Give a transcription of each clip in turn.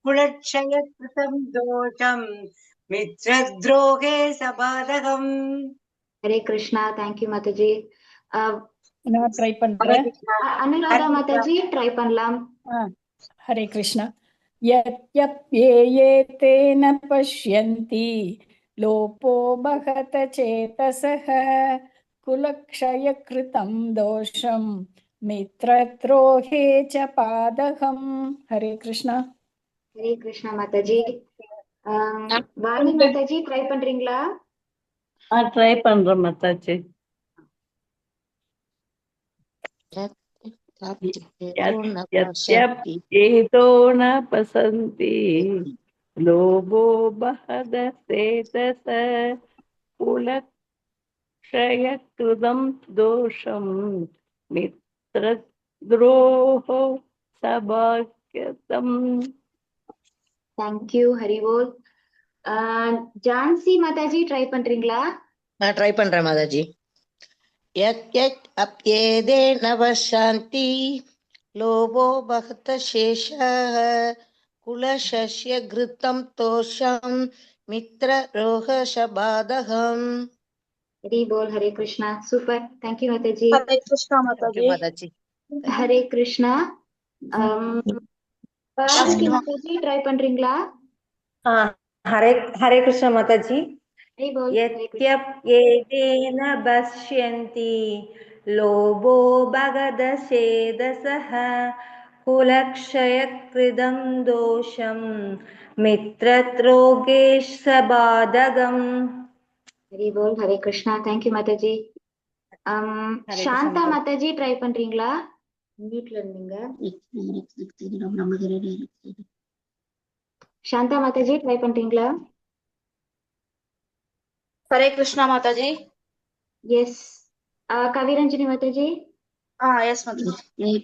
कुलक्षयकृतं दोषं मित्रद्रोहे सबाधकम्. Hare Krishna. Thank you, Mataji. நான் try Hare பண்றேன். Krishna. Anuradha Mataji, try பண்ணலாம். ஹரே கிருஷ்ணா. यद्यप्येते न पश्यन्ति लोपो बहत चेतसः कुलक्षयकृतं दोषं मित्रद्रोहे च पादकम्. Hare Krishna. Hare Krishna Mataji. Bharani Mataji, try பண்றீங்களா? ட்ரை பண்றேன் மாதாஜி. यद्यप्येतो न पसन्ति लोभो बहदसेतस कुलक्षयकृतं दोषं मित्रद्रोहो सभाग्यतम्. Thank you, Haribol. Jansi Mataji, try பண்றீங்களா? ட்ரை பண்றேன் மாதாஜி. यत् अप्येदे नवशान्ति लोभो बहत शेषः कुलशस्य घृतं तोषं मित्ररोहशबाधकम्. Haribol, Hare Krishna. Super. Thank you, Mataji. Hare Krishna Mataji. Mataji. Hare Krishna. Parvati Mataji, try பண்றீங்களா? हरे कृष्ण माताजी. Haribol. यद्यप्येतेन पश्यन्ति लोभो भगदशेदसः कुलक्षयकृतं दोषं मित्रद्रोगेशबाधकम्. Haribol, Hare Krishna. Thank you, Mataji. Shanta Mataji, try பண்றீங்களா? Mute-ல இருந்தீங்க. Shanta Mataji, try பண்றீங்களா? Hare Krishna Mataji. Yes. Kaviranjani Mataji. Yes Mataji.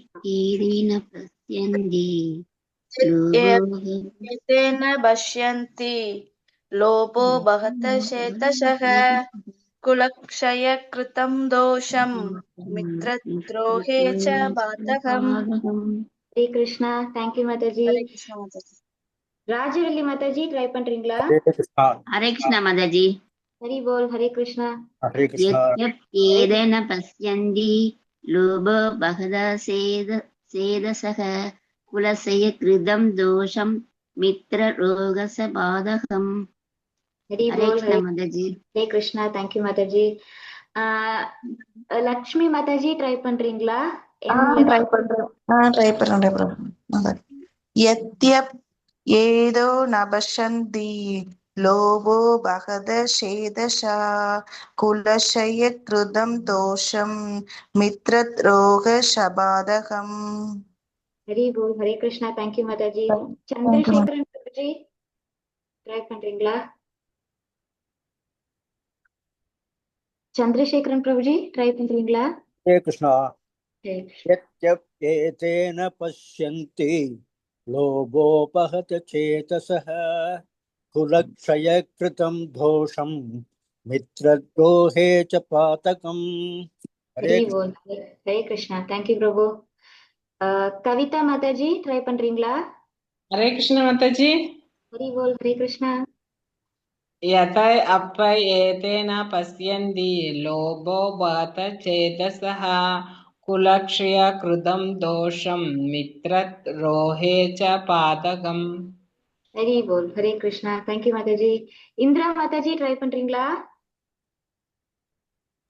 एतेन पश्यन्ति लोभो बहत चेतसः कुलक्षयकृतं दोषं मित्रद्रोहे च बाधकम्. Hare Krishna. Thank you, Mataji. Hare Krishna Mataji. Rajavalli Mataji, try பண்றீங்களா? हरे कृष्ण माताजी. Haribol, Hare Krishna. हरे कृष्ण. यद्यप्येदेन पश्यन्ति लोभो बहदसेदसः कुलक्षयकृतं दोषं मित्ररोगसबाधकम्. हरे कृष्ण माताजी. Hare Krishna. Thank you, Mataji. Lakshmi Mataji, try பண்றீங்களா? ட்ரை பண்றேன். यद्यप्येदो न पश्यन्ति लोभो बहदशेदशा कुलक्षयकृतं दोषं मित्रद्रोगशबाधकम्. Haribol, Hare Krishna. Thank you, Mataji. Chandrasekharan Prabhuji, try பண்றீங்களா? Chandrasekharan Prabhuji, try பண்றீங்களா? हरे कृष्ण. यद्यप्येतेन पश्यन्ति लोभोपहत चेतसः कुलक्षयकृतं दोषं मित्रद्रोहे च पातकम्. Haribol, Hare Krishna. Thank you, Prabhu. Kavita Mataji, try பண்றீங்களா? हरे कृष्ण माताजी. Haribol, Hare Krishna. यथा अप्येतेन पश्यन्ति लोभो बहत चेतसः कुलक्षयकृतं दोषं मित्रद्रोहे च पातकम्. Haribol, Hare Krishna. Thank you, Mataji. Indra Mataji, try பண்றீங்களா?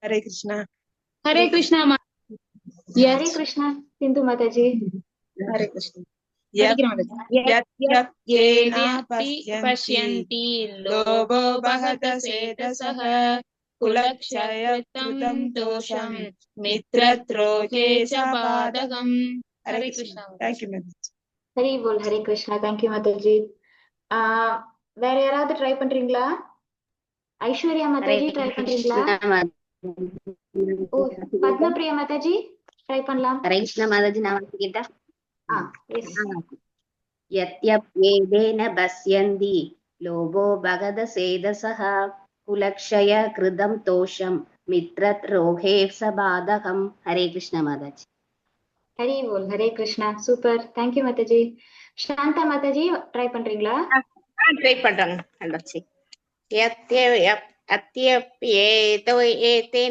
Hare Krishna. Hare Krishna. Hare Krishna. Sindhu Mataji. Hare Krishna. यद्यप्येनापि पश्यन्ति लोभो बहत चेतसः कुलक्षयकृतं दोषं मित्रद्रोहे च बाधकम्. Hare Krishna. Thank you, Mataji. Haribol, Hare Krishna. Thank you, Mataji. வேற யாராவது ட்ரை பண்றீங்களா? Aishwarya Mataji try பண்றீங்களா? ஓ, பத்மபிரியா மாதாஜி ட்ரை பண்ணலாம். हरे कृष्ण माताजी. நான் கேட்டா எஸ். यद्यप्येदेन पश्यन्ति लोभो भगदसेदसः कुलक्षयकृतं दोषं मित्रद्रोहे सबाधकम्. हरे कृष्ण माताजी. Haribol, Hare Krishna. Super. Thank you, Mataji. Shanta Mataji try பண்றீங்களா? ட்ரை பண்றாங்க அண்டாச்சி. அத்தியப்யேதோ ஏதே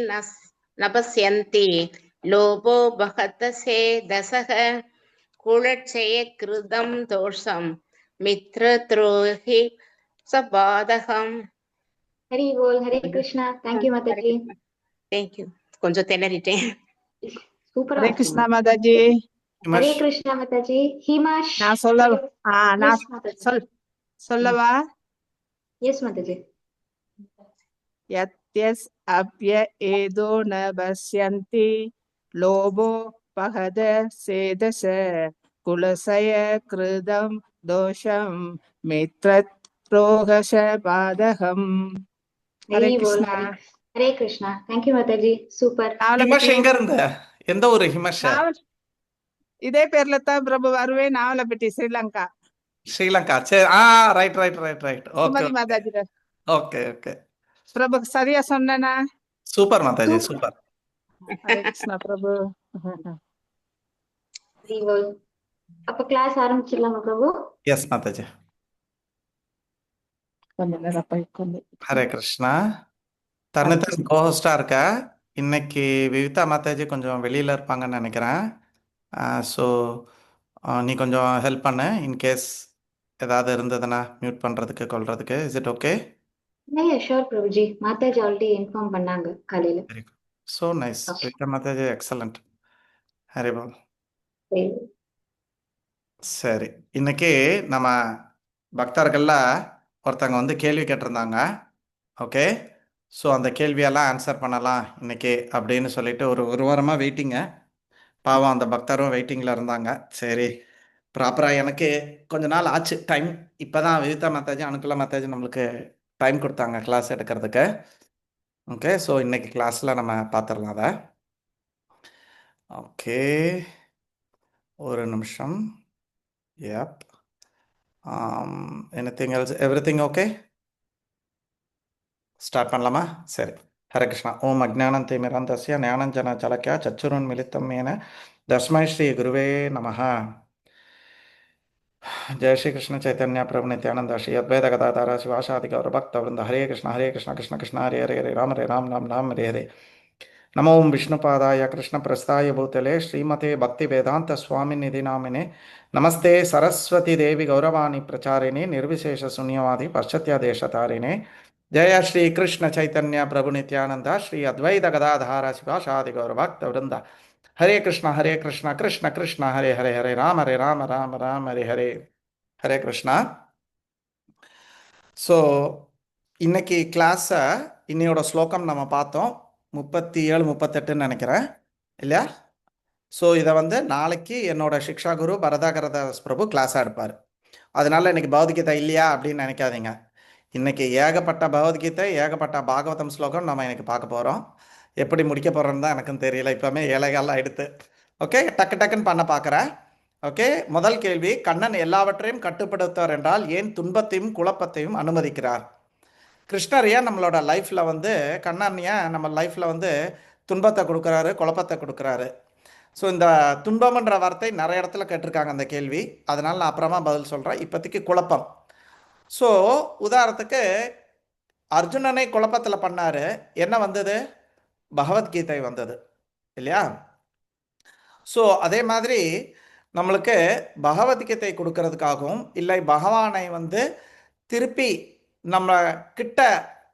நபஸ்யந்தி லோபோ பகதசே தசக குலட்சய கிருதம் தோஷம் மித்ரத்ரோஹி சபாதகம். ஹரி போல். ஹரே கிருஷ்ணா. தேங்க்யூ மாதாஜி. தேங்க்யூ. கொஞ்சம் திணறிட்டேன். சூப்பரா ஹரே கிருஷ்ணா மாதாஜி. ஹரே கிருஷ்ணா மாதாஜி. ஹிமாஷ் நான் சொல்லவா? எஸ் மாதாஜி. யத்யஸ் அப்ய ஏதோ ந பஸ்யந்தி லோபோ பகத சேதச குலசய கிருதம் தோஷம் மித்ரத் ரோகஷ பாதகம். ஹரே கிருஷ்ணா. ஹரே கிருஷ்ணா. தேங்க்யூ மாதாஜி. சூப்பர். ஹிமஷ் எங்க இருந்த? எந்த ஊரு ஹிமஷ்? இதே பேர்ல தான் பிரபு வருவேன். நாவலப்பட்டி, ஸ்ரீலங்கா. ஸ்ரீலங்கா. சரி. Right right right right. Okay Mataji. Okay okay. Prabhu சரியா சொன்னேனா? Super Mataji, super. ஹரே கிருஷ்ணா பிரபு. அப்ப கிளாஸ் ஆரம்பிச்சிடலாமா பிரபு? எஸ் மாதாஜி. ஹரே கிருஷ்ணா. தருணத்தன் கோஹோஸ்டா இருக்க. இன்னைக்கு விவிதா மாதாஜி கொஞ்சம் வெளியில இருப்பாங்கன்னு நினைக்கிறேன். ஸோ நீ கொஞ்சம் ஹெல்ப் பண்ணு. இன்கேஸ் ஏதாவது இருந்ததுன்னா மியூட் பண்றதுக்கு கொள்றதுக்கு. Is it okay? Sure Prabhuji. Mataji already inform பண்ணாங்க காலையில. Very good. So nice. Vivitha Mataji excellent. Hari Bol. சரி, இன்னைக்கு நம்ம பக்தர்கள்ல ஒருத்தவங்க வந்து கேள்வி கேட்டிருந்தாங்க. ஓகே, ஸோ அந்த கேள்வியெல்லாம் ஆன்சர் பண்ணலாம் இன்னைக்கு அப்படின்னு சொல்லிட்டு ஒரு வாரமாக வெயிட்டிங்க. பாவம் அந்த பக்தரும் வெயிட்டிங்கில் இருந்தாங்க. சரி, ப்ராப்பராக எனக்கு கொஞ்ச நாள் ஆச்சு டைம். இப்போ தான் விவிதா மாதாஜி, அனுகுலா மாதாஜி நம்மளுக்கு டைம் கொடுத்தாங்க கிளாஸ் எடுக்கிறதுக்கு. ஓகே, ஸோ இன்னைக்கு கிளாஸில் நம்ம பார்த்துடலாம் அதை. ஓகே, ஒரு நிமிஷம். Yep. Anything else? Everything okay? Start பண்ணலாமா? சரி. ஹரே கிருஷ்ணா. ஓம் அஜ்ஞானம் திமிரந்தஸ்ய ஞானஞ்சன சலக்யா சச்சுருன் மிலித்தம் ஏன தஸ்மை ஸ்ரீ குருவே நமஹ. जय श्री कृष्ण चैतन्य प्रभु नित्यानंद श्री अद्वैत गदाधर शिवासादि गौर भक्त वृंद. हरे कृष्ण कृष्ण कृष्ण हरे हरे हरे राम राम हरे हरे. नमो विष्णुपादाय कृष्ण प्रस्थाय भूतले श्रीमते भक्ति वेदांत स्वामी निधि नामिने नमस्ते सरस्वती देवी गौरवाणी प्रचारिणे निर्विशेष शून्यवादी पाश्चात्य देशतारिणे. जय श्री कृष्ण चैतन्य प्रभु नित्यानंद श्री अद्वैत गदाधर शिवासादि गौर भक्त वृंद. हरे कृष्ण कृष्ण कृष्ण हरे हरे हरे राम राम हरे हरे. हरे कृष्णा. ஸோ இன்னைக்கு கிளாஸை இன்னையோட ஸ்லோகம் நம்ம பார்த்தோம். 37 38 நினைக்கிறேன் இல்லையா? ஸோ இதை வந்து நாளைக்கு என்னோட சிக்ஷா குரு பரதாகரதாஸ் பிரபு கிளாஸாக எடுப்பார். அதனால இன்னைக்கு பகவத்கீதை இல்லையா அப்படின்னு நினைக்காதீங்க. இன்னைக்கு ஏகப்பட்ட பகவத்கீதை, ஏகப்பட்ட பாகவதம் ஸ்லோகம் நம்ம இன்னைக்கு பார்க்க போகிறோம். எப்படி முடிக்க போகிறோன்னு தான் எனக்கும் தெரியல. இப்போமே ஏழைகள்லாம் எடுத்து ஓகே டக்குன்னு பண்ண பார்க்குறேன். ஓகே, முதல் கேள்வி. கண்ணன் எல்லாவற்றையும் கட்டுப்படுத்துவார் என்றால் ஏன் துன்பத்தையும் குழப்பத்தையும் அனுமதிக்கிறார்? கிருஷ்ணர் ஏன் நம்மளோட லைஃப்பில் வந்து, கண்ணன் ஏன் நம்ம லைஃப்பில் வந்து துன்பத்தை கொடுக்குறாரு, குழப்பத்தை கொடுக்குறாரு? ஸோ இந்த துன்பம்ன்ற வார்த்தை நிறைய இடத்துல கேட்டிருக்காங்க அந்த கேள்வி. அதனால் நான் அப்புறமா பதில் சொல்கிறேன். இப்போதைக்கு குழப்பம். ஸோ உதாரணத்துக்கு அர்ஜுனனை குழப்பத்தில் பண்ணார். என்ன வந்தது? பகவத்கீதை வந்தது இல்லையா? ஸோ அதே மாதிரி நம்மளுக்கு பகவத்கீதை கொடுக்கறதுக்காகவும் இல்லை பகவானை வந்து திருப்பி நம்ம கிட்ட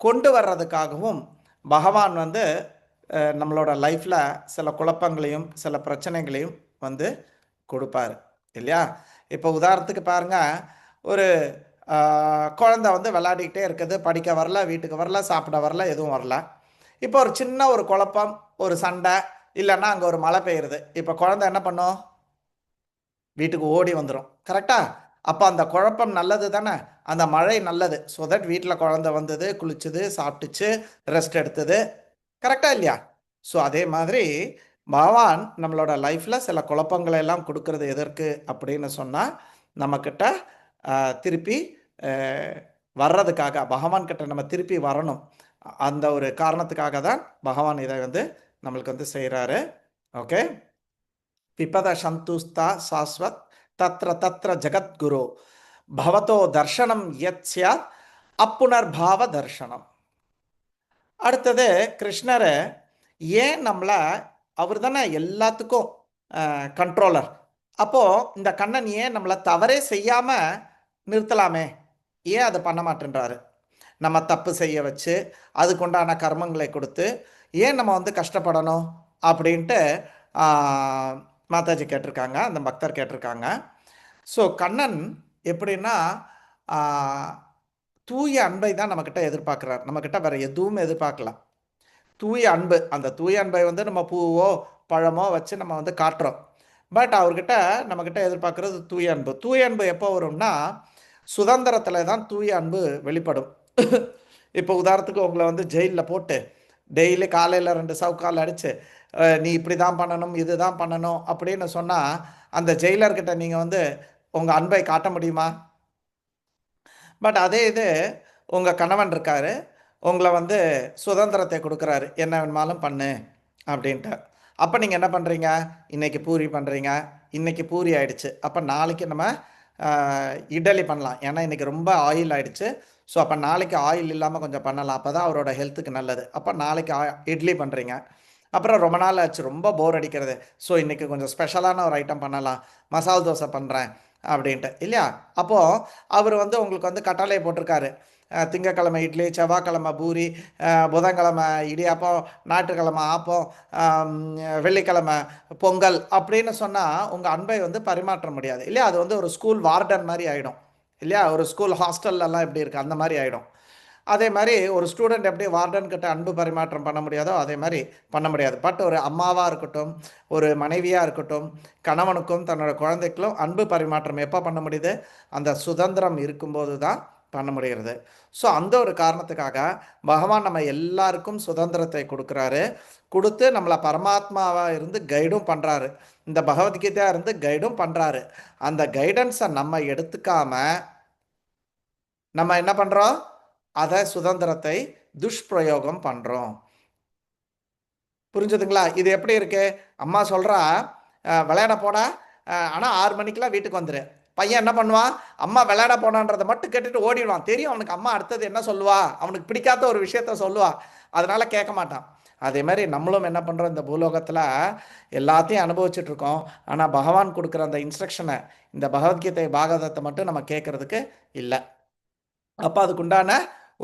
கொண்டு வர்றதுக்காகவும் பகவான் வந்து நம்மளோட லைஃப்பில் சில குழப்பங்களையும் சில பிரச்சனைகளையும் வந்து கொடுப்பார் இல்லையா? இப்போ உதாரணத்துக்கு பாருங்கள், ஒரு குழந்தை வந்து விளையாடிக்கிட்டே இருக்குது, படிக்க வரல, வீட்டுக்கு வரல, சாப்பிட வரல, எதுவும் வரல. இப்போ ஒரு சின்ன ஒரு குழப்பம், ஒரு சண்டை, இல்லைன்னா அங்கே ஒரு மழை பெய்யுறது. இப்போ குழந்தை என்ன பண்ணும்? வீட்டுக்கு ஓடி வந்துடும். கரெக்டா? அப்போ அந்த குழப்பம் நல்லது தானே, அந்த மழை நல்லது. ஸோ தட் வீட்டில் குழந்தை வந்தது, குளிச்சுது, சாப்பிட்டுச்சு, ரெஸ்ட் எடுத்தது. கரெக்டா இல்லையா? ஸோ அதே மாதிரி பகவான் நம்மளோட லைஃப்பில் சில குழப்பங்களை எல்லாம் கொடுக்கறது எதற்கு அப்படின்னு சொன்னால், நம்மக்கிட்ட திருப்பி வர்றதுக்காக, பகவான்கிட்ட நம்ம திருப்பி வரணும். அந்த ஒரு காரணத்துக்காக தான் பகவான் இதை வந்து நம்மளுக்கு வந்து செய்கிறாரு. ஓகே, பிபத சந்துஸ்தா சாஸ்வத் தத்ர தத்ர ஜகத்குரு பவதோ தர்ஷனம் யத் ஸ்யாத் அப்புனர்பாவ தர்ஷனம். அடுத்தது கிருஷ்ணர் ஏன் நம்மளை, அவர் தானே எல்லாத்துக்கும் கண்ட்ரோலர். அப்போது இந்த கண்ணன் ஏன் நம்மளை தவறே செய்யாமல் நிறுத்தலாமே, ஏன் அதை பண்ண மாட்டேன்றாரு? நம்ம தப்பு செய்ய வச்சு அதுக்குண்டான கர்மங்களை கொடுத்து ஏன் நம்ம வந்து கஷ்டப்படணும் அப்படின்ட்டு மாதாஜி கேட்டிருக்காங்க, அந்த பக்தர் கேட்டிருக்காங்க. ஸோ கண்ணன் எப்படின்னா தூய அன்பை தான் நம்மக்கிட்ட எதிர்பார்க்குறார். நம்மக்கிட்ட வேறு எதுவும் எதிர்பார்க்கல. தூய அன்பு, அந்த தூய அன்பை வந்து நம்ம பூவோ பழமோ வச்சு நம்ம வந்து காட்டுறோம். பட் அவர்கிட்ட நம்மக்கிட்ட எதிர்பார்க்குறது தூய அன்பு. தூய அன்பு எப்போ வரும்னா சுதந்திரத்தில் தான் தூய அன்பு வெளிப்படும். இப்போ உதாரணத்துக்கு உங்களை வந்து ஜெயிலில் போட்டு டெய்லி காலையில் 2 சவுக்கால் அடித்து நீ இப்படி தான் பண்ணணும், இது தான் பண்ணணும் அப்படின்னு சொன்னால் அந்த ஜெயிலர்கிட்ட நீங்கள் வந்து உங்கள் அன்பை காட்ட முடியுமா? பட் அதே இது உங்கள் கணவன் இருக்கார், உங்களை வந்து சுதந்திரத்தை கொடுக்குறாரு, என்ன வேணுமாலும் பண்ணு அப்படின்ட்டு. அப்போ நீங்கள் என்ன பண்ணுறீங்க? இன்றைக்கி பூரி பண்ணுறீங்க, இன்றைக்கி பூரி ஆயிடுச்சு, அப்போ நாளைக்கு நம்ம இட்லி பண்ணலாம், ஏன்னா இன்றைக்கி ரொம்ப ஆயில் ஆயிடுச்சு. ஸோ அப்போ நாளைக்கு ஆயில் இல்லாமல் கொஞ்சம் பண்ணலாம், அப்போ தான் அவரோட ஹெல்த்துக்கு நல்லது. அப்போ நாளைக்கு இட்லி பண்ணுறீங்க. அப்புறம் ரொம்ப நாள் ஆச்சு, ரொம்ப போர் அடிக்கிறது, ஸோ இன்றைக்கி கொஞ்சம் ஸ்பெஷலான ஒரு ஐட்டம் பண்ணலாம், மசால் தோசை பண்ணுறேன் அப்படின்ட்டு இல்லையா? அப்போது அவர் வந்து உங்களுக்கு வந்து கட்டளை போட்டிருக்காரு, திங்கக்கிழமை இட்லி, செவ்வாய்க்கிழமை பூரி, புதன்கிழமை இடியாப்பம், ஞாயிற்றுக்கிழமை ஆப்பம், வெள்ளிக்கிழமை பொங்கல் அப்படின்னு சொன்னால் உங்கள் அன்பை வந்து பரிமாற்ற முடியாது இல்லையா? அது வந்து ஒரு ஸ்கூல் வார்டன் மாதிரி ஆகிடும் இல்லையா? ஒரு ஸ்கூல் ஹாஸ்டல்லலாம் எப்படி இருக்குது அந்த மாதிரி ஆகிடும். அதே மாதிரி ஒரு ஸ்டூடெண்ட் எப்படி வார்டன்கிட்ட அன்பு பரிமாற்றம் பண்ண முடியாதோ அதே மாதிரி பண்ண முடியாது. பட் ஒரு அம்மாவாக இருக்கட்டும், ஒரு மனைவியாக இருக்கட்டும், கணவனுக்கும் தன்னோட குழந்தைக்கும் அன்பு பரிமாற்றம் எப்போ பண்ண முடியுது? அந்த சுதந்திரம் இருக்கும்போது தான் பண்ண முடிகிறது. ஸோ அந்த ஒரு காரணத்துக்காக பகவான் நம்ம எல்லாருக்கும் சுதந்திரத்தை கொடுக்குறாரு. கொடுத்து நம்மளை பரமாத்மாவாக இருந்து கைடும் பண்ணுறாரு, இந்த பகவத்கீதையாக இருந்து கைடும் பண்ணுறாரு. அந்த கைடன்ஸை நம்ம எடுத்துக்காம நம்ம என்ன பண்ணுறோம்? அதை சுதந்திரத்தை துஷ்பிரயோகம் பண்ணுறோம். புரிஞ்சுதுங்களா? இது எப்படி இருக்கு? அம்மா சொல்கிறா விளையாட போடா, ஆனால் 6 மணிக்கெலாம் வீட்டுக்கு வந்துடு. பையன் என்ன பண்ணுவான்? அம்மா விளையாட போனான்றதை மட்டும் கேட்டுட்டு ஓடிடுவான். தெரியும் அவனுக்கு அம்மா அடுத்தது என்ன சொல்லுவா, அவனுக்கு பிடிக்காத ஒரு விஷயத்த சொல்லுவா, அதனால கேட்க மாட்டான். அதே மாதிரி நம்மளும் என்ன பண்ணுறோம்? இந்த பூலோகத்தில் எல்லாத்தையும் அனுபவிச்சுட்ருக்கோம், ஆனால் பகவான் கொடுக்குற அந்த இன்ஸ்ட்ரக்ஷனை, இந்த பகவத்கீதை பாகவதத்தை மட்டும் நம்ம கேட்குறதுக்கு இல்லை. அப்போ அதுக்குண்டான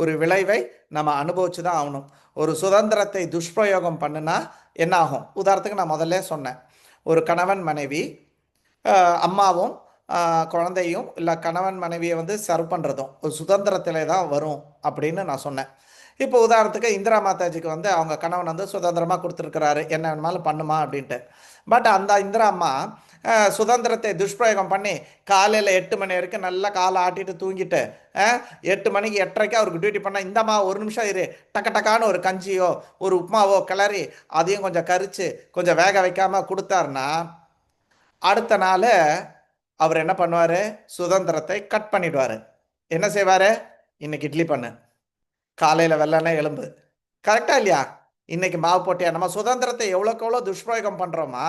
ஒரு விளைவை நம்ம அனுபவிச்சு தான் ஆகணும். ஒரு சுதந்திரத்தை துஷ்பிரயோகம் பண்ணுனா என்ன ஆகும்? உதாரணத்துக்கு நான் முதல்ல சொன்னேன், ஒரு கணவன் மனைவி, அம்மாவும் குழந்தையும் இல்லை கணவன் மனைவியை வந்து சர்வ் பண்ணுறதும் ஒரு சுதந்திரத்தில் தான் வரும் அப்படின்னு நான் சொன்னேன். இப்போ உதாரணத்துக்கு இந்திரா மாதாஜிக்கு வந்து அவங்க கணவன் வந்து சுதந்திரமாக கொடுத்துருக்கிறாரு, என்ன வேணுமாலும் பண்ணுமா அப்படின்ட்டு. பட் அந்த இந்திரா அம்மா சுதந்திரத்தை துஷ்பிரயோகம் பண்ணி காலையில் 8 மணி வரைக்கும் நல்லா காலை ஆட்டிட்டு தூங்கிட்டு 8 மணிக்கு 8:30க்கு அவருக்கு டியூட்டி பண்ணால், இந்தம்மா ஒரு நிமிஷம் இரு, டக்கான ஒரு கஞ்சியோ ஒரு உப்புமாவோ கிளறி அதையும் கொஞ்சம் கரிச்சு கொஞ்சம் வேக வைக்காமல் கொடுத்தாருன்னா அடுத்த நாள் அவர் என்ன பண்ணுவார்? சுதந்திரத்தை கட் பண்ணிடுவார். என்ன செய்வார்? இன்னைக்கு இட்லி பண்ணு, காலையில் வெள்ளனே எலும்பு, கரெக்டா இல்லையா? இன்னைக்கு மாவு போட்டியா? நம்ம சுதந்திரத்தை எவ்வளோக்கு எவ்வளோ துஷ்பிரயோகம் பண்ணுறோமா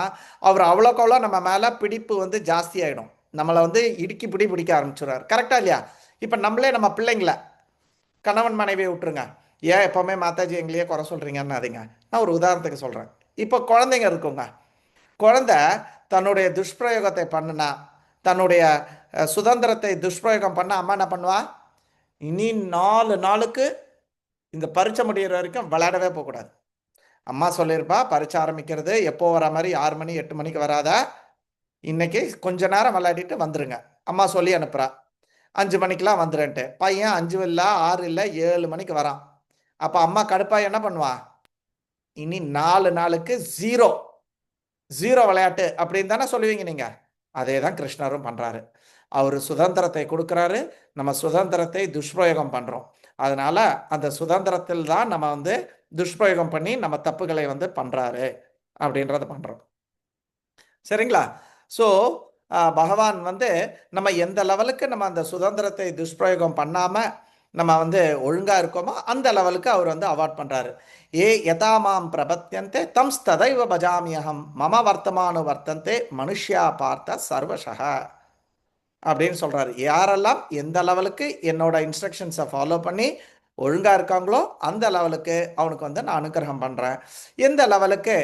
அவர் அவ்வளோக்கு எவ்வளோ நம்ம மேலே பிடிப்பு வந்து ஜாஸ்தி ஆகிடும், நம்மளை வந்து இடுக்கி பிடிக்க ஆரம்பிச்சுடுறாரு. கரெக்டா இல்லையா? இப்போ நம்மளே நம்ம பிள்ளைங்கள, கணவன் மனைவியை விட்டுருங்க, ஏன் எப்போவுமே மாதாஜி எங்களையே குறை சொல்கிறீங்கன்னு அதுங்க. நான் ஒரு உதாரணத்துக்கு சொல்கிறேன். இப்போ குழந்தைங்க இருக்குங்க, குழந்தை தன்னுடைய துஷ்பிரயோகத்தை பண்ணுனா, தன்னுடைய சுதந்திரத்தை துஷ்பிரயோகம் பண்ண அம்மா என்ன பண்ணுவா? இனி 4 நாளுக்கு இந்த பரீட்சை முடிகிற வரைக்கும் விளையாடவே போகக்கூடாது. அம்மா சொல்லியிருப்பா, பரீட்சை ஆரம்பிக்கிறது எப்போ வர மாதிரி 6 மணி 8 மணிக்கு வராதா, இன்னைக்கு கொஞ்ச நேரம் விளையாடிட்டு வந்துருங்க, அம்மா சொல்லி அனுப்புகிறா. 5 மணிக்கெலாம் வந்துடுன்ட்டு பையன் 5 இல்லை 6 இல்லை 7 மணிக்கு வரான். அப்போ அம்மா கடுப்பா என்ன பண்ணுவா? இனி 4 நாளுக்கு ஜீரோ விளையாட்டு அப்படின்னு தானே சொல்லுவீங்க நீங்கள். அதே தான் கிருஷ்ணரும் பண்ணுறாரு. அவர் சுதந்திரத்தை கொடுக்குறாரு, நம்ம சுதந்திரத்தை துஷ்பிரயோகம் பண்ணுறோம். அதனால அந்த சுதந்திரத்தில் தான் நம்ம வந்து துஷ்பிரயோகம் பண்ணி நம்ம தப்புகளை வந்து பண்ணுறாரு அப்படின்றத பண்ணுறோம். சரிங்களா? ஸோ பகவான் வந்து நம்ம எந்த லெவலுக்கு நம்ம அந்த சுதந்திரத்தை துஷ்பிரயோகம் பண்ணாமல் நம்ம வந்து ஒழுங்காக இருக்கோமோ அந்த லெவலுக்கு அவர் வந்து அவார்ட் பண்ணுறாரு. ஏ யதாமாம் பிரபத்தியந்தே தம் ததைவ பஜாமியகம் மம வர்த்தமானு வர்த்தந்தே மனுஷ்யா பார்த்த சர்வசக அப்படின்னு சொல்றாரு. யாரெல்லாம் எந்த லெவலுக்கு என்னோட இன்ஸ்ட்ரக்ஷன்ஸை ஃபாலோ பண்ணி ஒழுங்கா இருக்காங்களோ அந்த லெவலுக்கு அவனுக்கு வந்து நான் அனுகிரகம் பண்றேன். எந்த லெவலுக்கு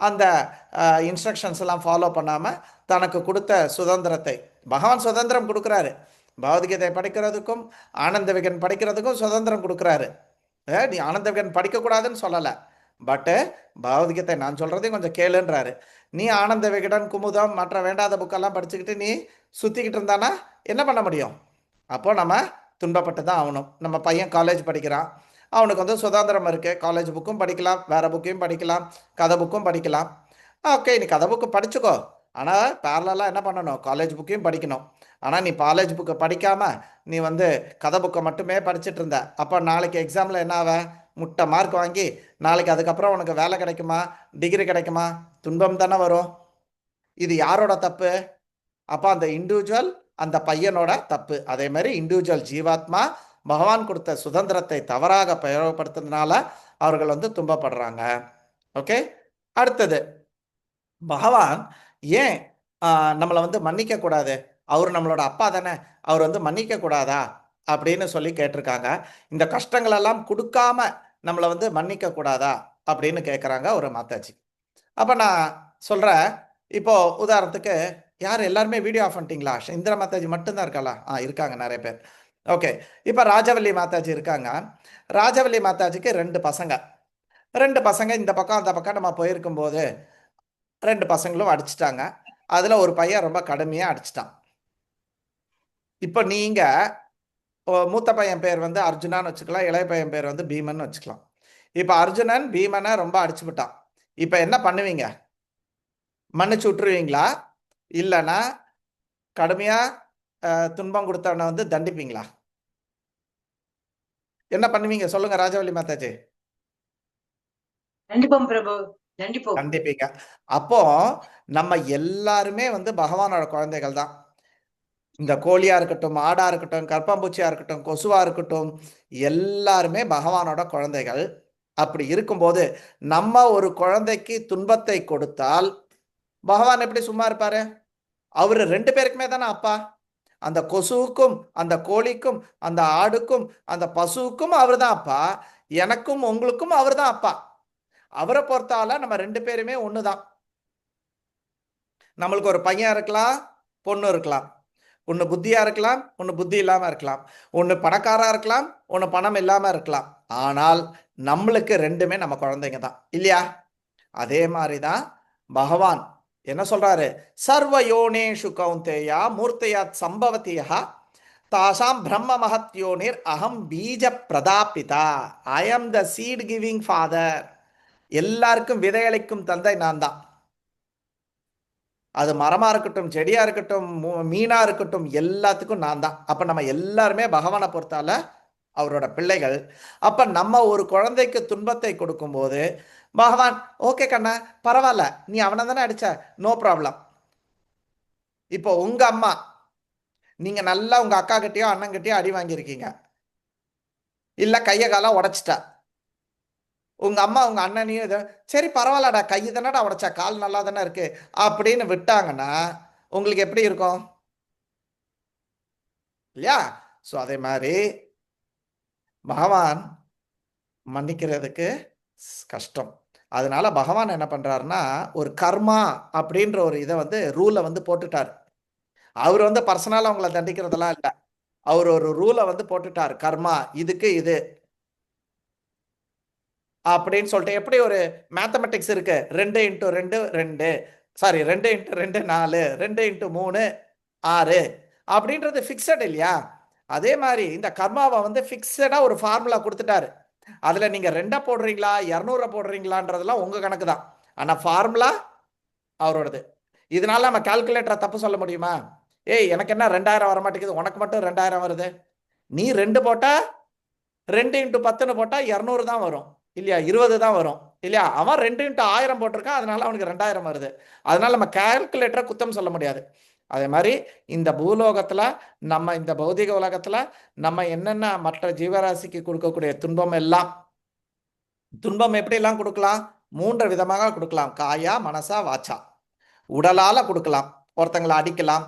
அந்த இன்ஸ்ட்ரக்ஷன்ஸ் எல்லாம் ஃபாலோ பண்ணாம தனக்கு கொடுத்த சுதந்திரத்தை பகவான் சுதந்திரம் கொடுக்குறாரு. பகவத்கீதை படிக்கிறதுக்கும் ஆனந்த விகடன் படிக்கிறதுக்கும் சுதந்திரம் கொடுக்குறாரு. நீ ஆனந்த விகடன் படிக்கக்கூடாதுன்னு சொல்லலை, பட்டு பகவத்கீதை நான் சொல்றதையும் கொஞ்சம் கேளுன்றாரு. நீ ஆனந்த விகடன் குமுதம் மற்ற வேண்டாத புக்கெல்லாம் படிச்சுக்கிட்டு நீ சுற்றிக்கிட்டு இருந்தானா என்ன பண்ண முடியும்? அப்போ நம்ம துன்பப்பட்டு தான் ஆகணும். நம்ம பையன் காலேஜ் படிக்கிறான், அவனுக்கு வந்து சுதந்திரம் இருக்குது. காலேஜ் புக்கும் படிக்கலாம், வேறு புக்கையும் படிக்கலாம், கதை புக்கும் படிக்கலாம். ஓகே, நீ கதை புக்கு படிச்சுக்கோ, ஆனால் பேரலாக என்ன பண்ணணும்? காலேஜ் புக்கையும் படிக்கணும். ஆனால் நீ காலேஜ் புக்கை படிக்காமல் நீ வந்து கதை புக்கை மட்டுமே படிச்சுட்டு இருந்த, அப்போ நாளைக்கு எக்ஸாமில் என்ன ஆவ? முட்டை மார்க் வாங்கி நாளைக்கு அதுக்கப்புறம் உனக்கு வேலை கிடைக்குமா, டிகிரி கிடைக்குமா? துன்பம் தானே வரும். இது யாரோட தப்பு? அப்போ அந்த இண்டிவிஜுவல் அந்த பையனோட தப்பு. அதே மாதிரி இண்டிவிஜுவல் ஜீவாத்மா பகவான் கொடுத்த சுதந்திரத்தை தவறாக பிரயோகப்படுத்துறதுனால அவர்கள் வந்து துன்பப்படுறாங்க. ஓகே, அடுத்தது பகவான் ஏன் நம்மளை வந்து மன்னிக்க கூடாது? அவர் நம்மளோட அப்பா தானே, அவர் வந்து மன்னிக்க கூடாதா அப்படின்னு சொல்லி கேட்டிருக்காங்க. இந்த கஷ்டங்கள் எல்லாம் கொடுக்காம நம்மளை வந்து மன்னிக்க கூடாதா அப்படின்னு கேட்குறாங்க ஒரு மாதாஜி. அப்போ நான் சொல்கிறேன், இப்போ உதாரணத்துக்கு யார் எல்லாருமே வீடியோ ஆஃப் பண்ணிட்டீங்களா? இந்திரா மாதாஜி மட்டும்தான் இருக்காளா? இருக்காங்க நிறைய பேர். ஓகே, இப்போ ராஜவல்லி மாதாஜி இருக்காங்க. ராஜவல்லி மாதாஜிக்கு 2 பசங்க. 2 பசங்க இந்த பக்கம் அந்த பக்கம் நம்ம போயிருக்கும்போது 2 பசங்களும் அடிச்சிட்டாங்க. அதில் ஒரு பையன் ரொம்ப கடுமையாக அடிச்சிட்டான். இப்போ நீங்கள் மூத்த பையன் பேர் வந்து அர்ஜுனான்னு வச்சுக்கலாம், இளைய பையன் பேர் வந்து பீமன் வச்சுக்கலாம். இப்போ அர்ஜுனன் பீமனை ரொம்ப அடிச்சு விட்டான். இப்போ என்ன பண்ணுவீங்க? மன்னிச்சு விட்டுருவீங்களா, இல்லைன்னா கடுமையாக துன்பம் கொடுத்தவனை வந்து தண்டிப்பீங்களா? என்ன பண்ணுவீங்க சொல்லுங்க ராஜவல்லி மாதாஜி? கண்டிப்போம் பிரபு, கண்டிப்பீங்க. அப்போ நம்ம எல்லாருமே வந்து பகவானோட குழந்தைகள் தான். இந்த கோழியா இருக்கட்டும், ஆடா இருக்கட்டும், கற்பாம்பூச்சியா இருக்கட்டும், கொசுவா இருக்கட்டும், எல்லாருமே பகவானோட குழந்தைகள். அப்படி இருக்கும்போது நம்ம ஒரு குழந்தைக்கு துன்பத்தை கொடுத்தால் பகவான் எப்படி சும்மா இருப்பாரு? அவரு 2 பேருக்குமே தானே அப்பா. அந்த கொசுவுக்கும் அந்த கோழிக்கும் அந்த ஆடுக்கும் அந்த பசுவுக்கும் அவர் தான் அப்பா, எனக்கும் உங்களுக்கும் அவர் தான் அப்பா. அவரை பொறுத்தால நம்ம 2 பேருமே ஒண்ணுதான். நம்மளுக்கு ஒரு பையன் இருக்கலாம், பொண்ணு இருக்கலாம். ஒன்று புத்தியா இருக்கலாம், ஒன்று புத்தி இல்லாம இருக்கலாம். ஒன்று பணக்காரா இருக்கலாம், ஒன்று பணம் இல்லாம இருக்கலாம். ஆனால் நம்மளுக்கு 2மே நம்ம குழந்தைங்க தான் இல்லையா? அதே மாதிரிதான் பகவான் என்ன சொல்றாரு? சர்வ யோனேஷு கௌந்தேயா மூர்த்தையாத் சம்பவத்தியா தாசாம் பிரம்ம மகத் யோனிர் அகம் பீஜ பிரதாபிதா. ஐ am the seat giving father. எல்லாருக்கும் விதையளிக்கும் தந்தை நான் தான். அது மரமா இருக்கட்டும், செடியா இருக்கட்டும், மீனா இருக்கட்டும், எல்லாத்துக்கும் நான் தான். அப்ப நம்ம எல்லாருமே பகவானை பொறுத்தால அவரோட பிள்ளைகள். அப்ப நம்ம ஒரு குழந்தைக்கு துன்பத்தை கொடுக்கும்போது பகவான் ஓகே கண்ணா பரவாயில்ல, நீ அவனை தானே அடிச்ச, நோ ப்ராப்ளம். இப்போ உங்க அம்மா நீங்க நல்லா உங்க அக்கா கிட்டயோ அண்ணன் கிட்டயோ அடி வாங்கியிருக்கீங்க, இல்ல கைய காலம் உடைச்சிட்டா. உங்க அம்மா உங்க அண்ணனையும் இதை சரி பரவாயில்லடா, கை தானடா உடைச்சா, கால் நல்லா தானே இருக்கு அப்படின்னு விட்டாங்கன்னா உங்களுக்கு எப்படி இருக்கும் இல்லையா? ஸோ அதே மாதிரி பகவான் மன்னிக்கிறதுக்கு கஷ்டம். அதனால பகவான் என்ன பண்றாருன்னா ஒரு கர்மா அப்படின்ற ஒரு இதை வந்து ரூலை வந்து போட்டுட்டார். அவர் வந்து பர்சனலா உங்களை தண்டிக்கிறதெல்லாம் இல்லை, அவர் ஒரு ரூலை வந்து போட்டுட்டார். கர்மா இதுக்கு இது அப்படின்னு சொல்லிட்டு எப்படி ஒரு மேத்தமெட்டிக்ஸ் இருக்கு, 2 × 2 2 சாரி 2 × 2 4 2 × 3 6 அப்படின்றது ஃபிக்ஸட் இல்லையா? அதே மாதிரி இந்த கர்மாவை வந்து ஃபிக்ஸடா ஒரு ஃபார்முலா கொடுத்துட்டாரு. அதுல நீங்க 2 போடுறீங்களா 200 போடுறீங்களான்றதெல்லாம் உங்க கணக்கு தான், ஆனா ஃபார்முலா அவரோடது. இதனால நம்ம கால்குலேட்டரை தப்பு சொல்ல முடியுமா? ஏய் எனக்கு என்ன 2000 வர மாட்டேங்குது, உனக்கு மட்டும் 2000 வருது. நீ 2 போட்டா 2 × 10 போட்டா 200 தான் வரும் இல்லையா, 20 தான் வரும் இல்லையா? அவன் 2 × 1000 போட்டிருக்கான், அதனால அவனுக்கு 2000 வருது. அதனால நம்ம கால்குலேட்டரை குத்தம் சொல்ல முடியாது. அதே மாதிரி இந்த பூலோகத்துல நம்ம இந்த பௌதிக உலகத்துல நம்ம என்னென்ன மற்ற ஜீவராசிக்கு கொடுக்கக்கூடிய துன்பம் எல்லாம், துன்பம் எப்படி எல்லாம் கொடுக்கலாம்? 3 விதமாக கொடுக்கலாம். காயா மனசா வாச்சா. உடலால கொடுக்கலாம், ஒருத்தங்களை அடிக்கலாம்,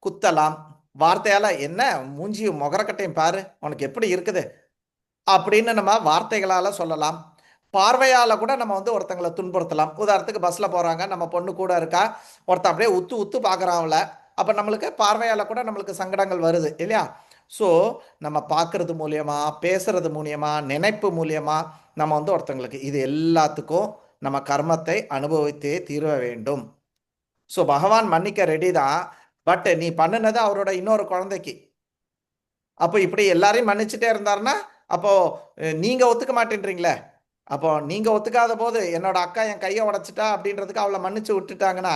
குத்தலாம், வார்த்தையால என்ன மூஞ்சியும் முகரக்கட்டையும் பாரு உனக்கு எப்படி இருக்குது அப்படின்னு நம்ம வார்த்தைகளால சொல்லலாம். பார்வையால கூட நம்ம வந்து ஒருத்தங்களை துன்புறுத்தலாம். உதாரணத்துக்கு பஸ்ல போறாங்க, நம்ம பொண்ணு கூட இருக்கா, ஒருத்தன் அப்படியே உத்து உத்து பார்க்கறான் அவள. அப்ப நம்மளுக்கு பார்வையால கூட நம்மளுக்கு சங்கடங்கள் வருது இல்லையா? ஸோ நம்ம பார்க்கறது மூலியமா, பேசுறது மூலியமா, நினைப்பு மூலியமா நம்ம வந்து ஒருத்தங்களுக்கு இது எல்லாத்துக்கும் நம்ம கர்மத்தை அனுபவித்தே தீர வேண்டும். ஸோ பகவான் மன்னிக்க ரெடி தான். பட் நீ பண்ணுனது அவரோட இன்னொரு குழந்தைக்கு. அப்போ இப்படி எல்லாரையும் மன்னிச்சுட்டே இருந்தாருன்னா அப்போ நீங்க ஒத்துக்க மாட்டேன்றீங்களே. அப்போ நீங்க ஒத்துக்காத போது என்னோட அக்கா என் கையை உடைச்சிட்டா அப்படின்றதுக்கு அவளை மன்னிச்சு விட்டுட்டாங்கன்னா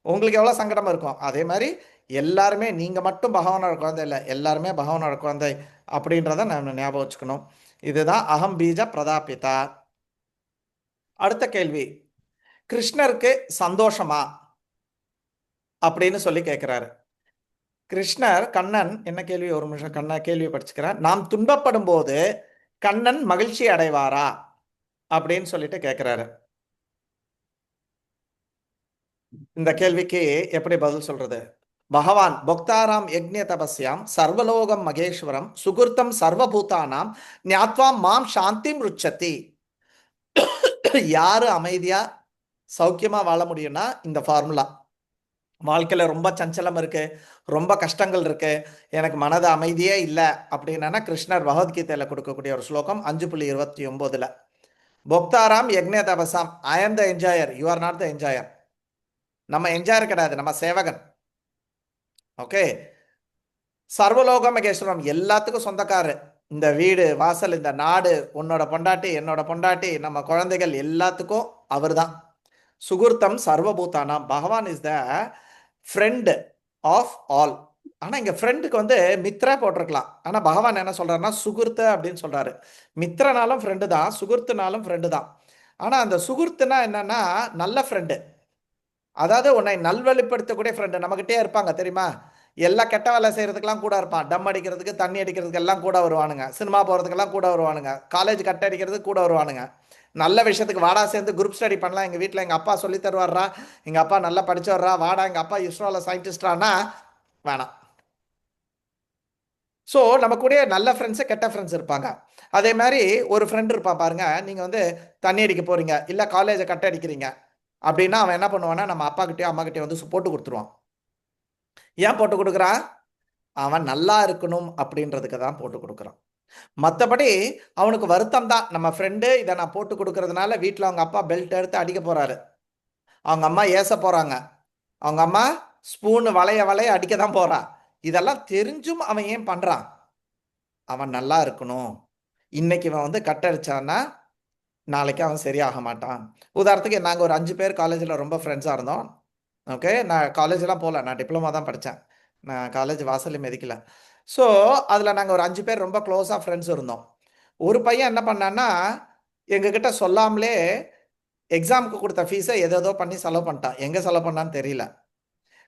உங்களுக்கு எவ்வளோ சங்கடமா இருக்கும். அதே மாதிரி எல்லாருமே நீங்க மட்டும் பகவானோட குழந்தை இல்லை, எல்லாருமே பகவானோட குழந்தை அப்படின்றத நான் ஞாபகம் வச்சுக்கணும். இதுதான் அகம் பீஜ பிரதாபிதா. அடுத்த கேள்வி, கிருஷ்ணருக்கு சந்தோஷமா அப்படின்னு சொல்லி கேட்கிறாரு. கிருஷ்ணர் கண்ணன் என்ன கேள்வி, ஒரு நிமிஷம் கண்ண கேள்வி படிச்சுக்கிறேன். நாம் துன்பப்படும் போது கண்ணன் மகிழ்ச்சி அடைவாரா அப்படின்னு சொல்லிட்டு கேட்கிறாரு. இந்த கேள்விக்கு எப்படி பதில் சொல்றது? பகவான் பொக்தாராம் யக்ஞ தபஸ்யாம் சர்வலோகம் மகேஸ்வரம் சுகுர்த்தம் சர்வபூதானாம் ஞாத்வாம் மாம் சாந்திம் ருச்சதி. யாரு அமைதியா சௌக்கியமா வாழ முடியும்னா இந்த ஃபார்முலா. வாழ்க்கையில ரொம்ப சஞ்சலம் இருக்கு, ரொம்ப கஷ்டங்கள் இருக்கு, எனக்கு மனது அமைதியே இல்லை அப்படின்னா கிருஷ்ணர் பகவத்கீதையில கொடுக்கக்கூடிய ஒரு ஸ்லோகம் 5.29. பொக்தாராம் யக்ஞ தபசாம், I am the enjoyer, you are not the enjoyer. நம்ம என்ஜாயர் கிடையாது, நம்ம சேவகன். ஓகே. சர்வலோக மகேஸ்வரம், எல்லாத்துக்கும் சொந்தக்காரு. இந்த வீடு வாசல், இந்த நாடு, உன்னோட பொண்டாட்டி, என்னோட பொண்டாட்டி, நம்ம குழந்தைகள் எல்லாத்துக்கும் அவர் தான். சுகுர்த்தம் சர்வபூதானா, Bhagavan is the friend of all. ஆனா இங்க ஃப்ரெண்டுக்கு வந்து மித்ரா போட்டிருக்கலாம். ஆனா பகவான் என்ன சொல்றாருன்னா சுகுர்த்த அப்படின்னு சொல்றாரு. மித்ரனாலும் ஃப்ரெண்டு தான், சுகுர்த்துனாலும் ஃப்ரெண்டு தான். ஆனா அந்த சுகுர்த்துனா என்னன்னா நல்ல ஃப்ரெண்டு, அதாவது உன்னை நல்வழிப்படுத்தக்கூடிய ஃப்ரெண்டு. நம்மகிட்டே இருப்பாங்க தெரியுமா, எல்லா கெட்ட வேலை செய்யறதுக்கெல்லாம் கூட இருப்பான். டம் அடிக்கிறதுக்கு, தண்ணி அடிக்கிறதுக்கு எல்லாம் கூட வருவானுங்க. சினிமா போகிறதுக்கெல்லாம் கூட வருவானுங்க. காலேஜ் கட்ட அடிக்கிறதுக்கு கூட வருவானுங்க. நல்ல விஷயத்துக்கு வாடா சேர்ந்து குரூப் ஸ்டடி பண்ணலாம். எங்கள் வீட்டில் எங்கள் அப்பா சொல்லி தருவார்ரா, எங்கள் அப்பா நல்லா படிச்சவர்ரா, வாடா எங்கள் அப்பா இஸ்ரோவில் சயின்டிஸ்டானா வேணாம். ஸோ நம்ம கூட நல்ல ஃப்ரெண்ட்ஸு கெட்ட ஃப்ரெண்ட்ஸ் இருப்பாங்க. அதே மாதிரி ஒரு ஃப்ரெண்டு இருப்பான் பாருங்க, நீங்கள் வந்து தண்ணி அடிக்க போகிறீங்க இல்லை காலேஜை கட்ட அடிக்கிறீங்க அப்படின்னா அவன் என்ன பண்ணுவான்னா நம்ம அப்பா கிட்டேயோ அம்மா கிட்டேயோ வந்து போட்டு கொடுத்துருவான். ஏன் போட்டு கொடுக்குறான்? அவன் நல்லா இருக்கணும் அப்படின்றதுக்கு தான் போட்டு கொடுக்குறான். மற்றபடி அவனுக்கு வருத்தம் தான், நம்ம ஃப்ரெண்டு இதை நான் போட்டு கொடுக்கறதுனால வீட்டில் அவங்க அப்பா பெல்ட் எடுத்து அடிக்க போறாரு, அவங்க அம்மா ஏச போறாங்க, அவங்க அம்மா ஸ்பூன் வளைய வளைய அடிக்க தான் போறா. இதெல்லாம் தெரிஞ்சும் அவன் ஏன் பண்றான்? அவன் நல்லா இருக்கணும். இன்னைக்கு இவன் வந்து கட்டடிச்சான்னா நாளைக்கு அவன் சரியாக மாட்டான். உதாரணத்துக்கு நாங்கள் ஒரு 5 பேர் காலேஜில் ரொம்ப ஃப்ரெண்ட்ஸாக இருந்தோம். ஓகே, நான் காலேஜெலாம் போகல, நான் டிப்ளமா தான் படித்தேன், நான் காலேஜ் வாசலே மிதிக்கல. ஸோ அதில் நாங்கள் ஒரு 5 பேர் ரொம்ப க்ளோஸாக ஃப்ரெண்ட்ஸ் இருந்தோம். ஒரு பையன் என்ன பண்ணான்னா எங்ககிட்ட சொல்லாமலே எக்ஸாமுக்கு கொடுத்த ஃபீஸை ஏதோ பண்ணி செலவு பண்ணிட்டான். எங்கே செலவு பண்ணான்னு தெரியல.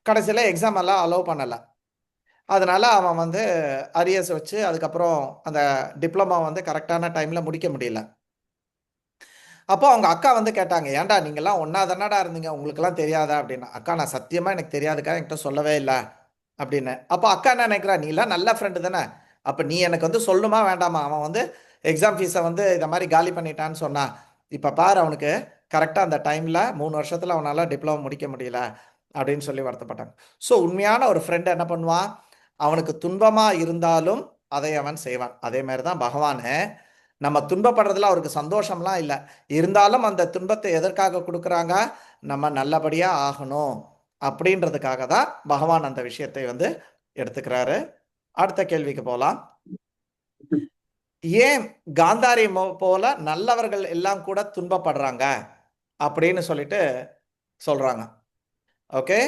கடைசியில் எக்ஸாம் எல்லாம் அலோவ் பண்ணலை. அதனால் அவன் வந்து அரியர்ஸ் வச்சு அதுக்கப்புறம் அந்த டிப்ளமா வந்து கரெக்டான டைமில் முடிக்க முடியல. அப்போ அவங்க அக்கா வந்து கேட்டாங்க, ஏன்டா நீங்கள்லாம் ஒன்றா தானடா இருந்தீங்க, உங்களுக்கெல்லாம் தெரியாதா அப்படின்னா. அக்கா நான் சத்தியமாக எனக்கு தெரியாதுக்கா, என்கிட்ட சொல்லவே இல்லை அப்படின்னு. அப்போ அக்கா என்ன நினைக்கிறா, நீலாம் நல்ல ஃப்ரெண்டு தானே, அப்போ நீ எனக்கு வந்து சொல்லணுமா வேண்டாமா? அவன் வந்து எக்ஸாம் ஃபீஸை வந்து இதை மாதிரி காலி பண்ணிட்டான்னு சொன்னான். இப்போ பாரு அவனுக்கு கரெக்டாக அந்த டைமில் 3 வருஷத்தில் அவனால் டிப்ளமோ முடிக்க முடியல அப்படின்னு சொல்லி வருத்தப்பட்டாங்க. ஸோ உண்மையான ஒரு ஃப்ரெண்டு என்ன பண்ணுவான், அவனுக்கு துன்பமாக இருந்தாலும் அதை அவன் செய்வான். அதே மாதிரி தான் பகவானு, நம்ம துன்பப்படுறதுல அவருக்கு சந்தோஷம்லாம் இல்லை, இருந்தாலும் அந்த துன்பத்தை எதற்காக கொடுக்குறாங்க, நம்ம நல்லபடியாக ஆகணும் அப்படின்றதுக்காக தான் பகவான் அந்த விஷயத்தை வந்து எடுத்துக்கிறாரு. அடுத்த கேள்விக்கு போகலாம். ஏன் காந்தாரி போல நல்லவர்கள் எல்லாம் கூட துன்பப்படுறாங்க அப்படின்னு சொல்லிட்டு சொல்றாங்க. ஓகே,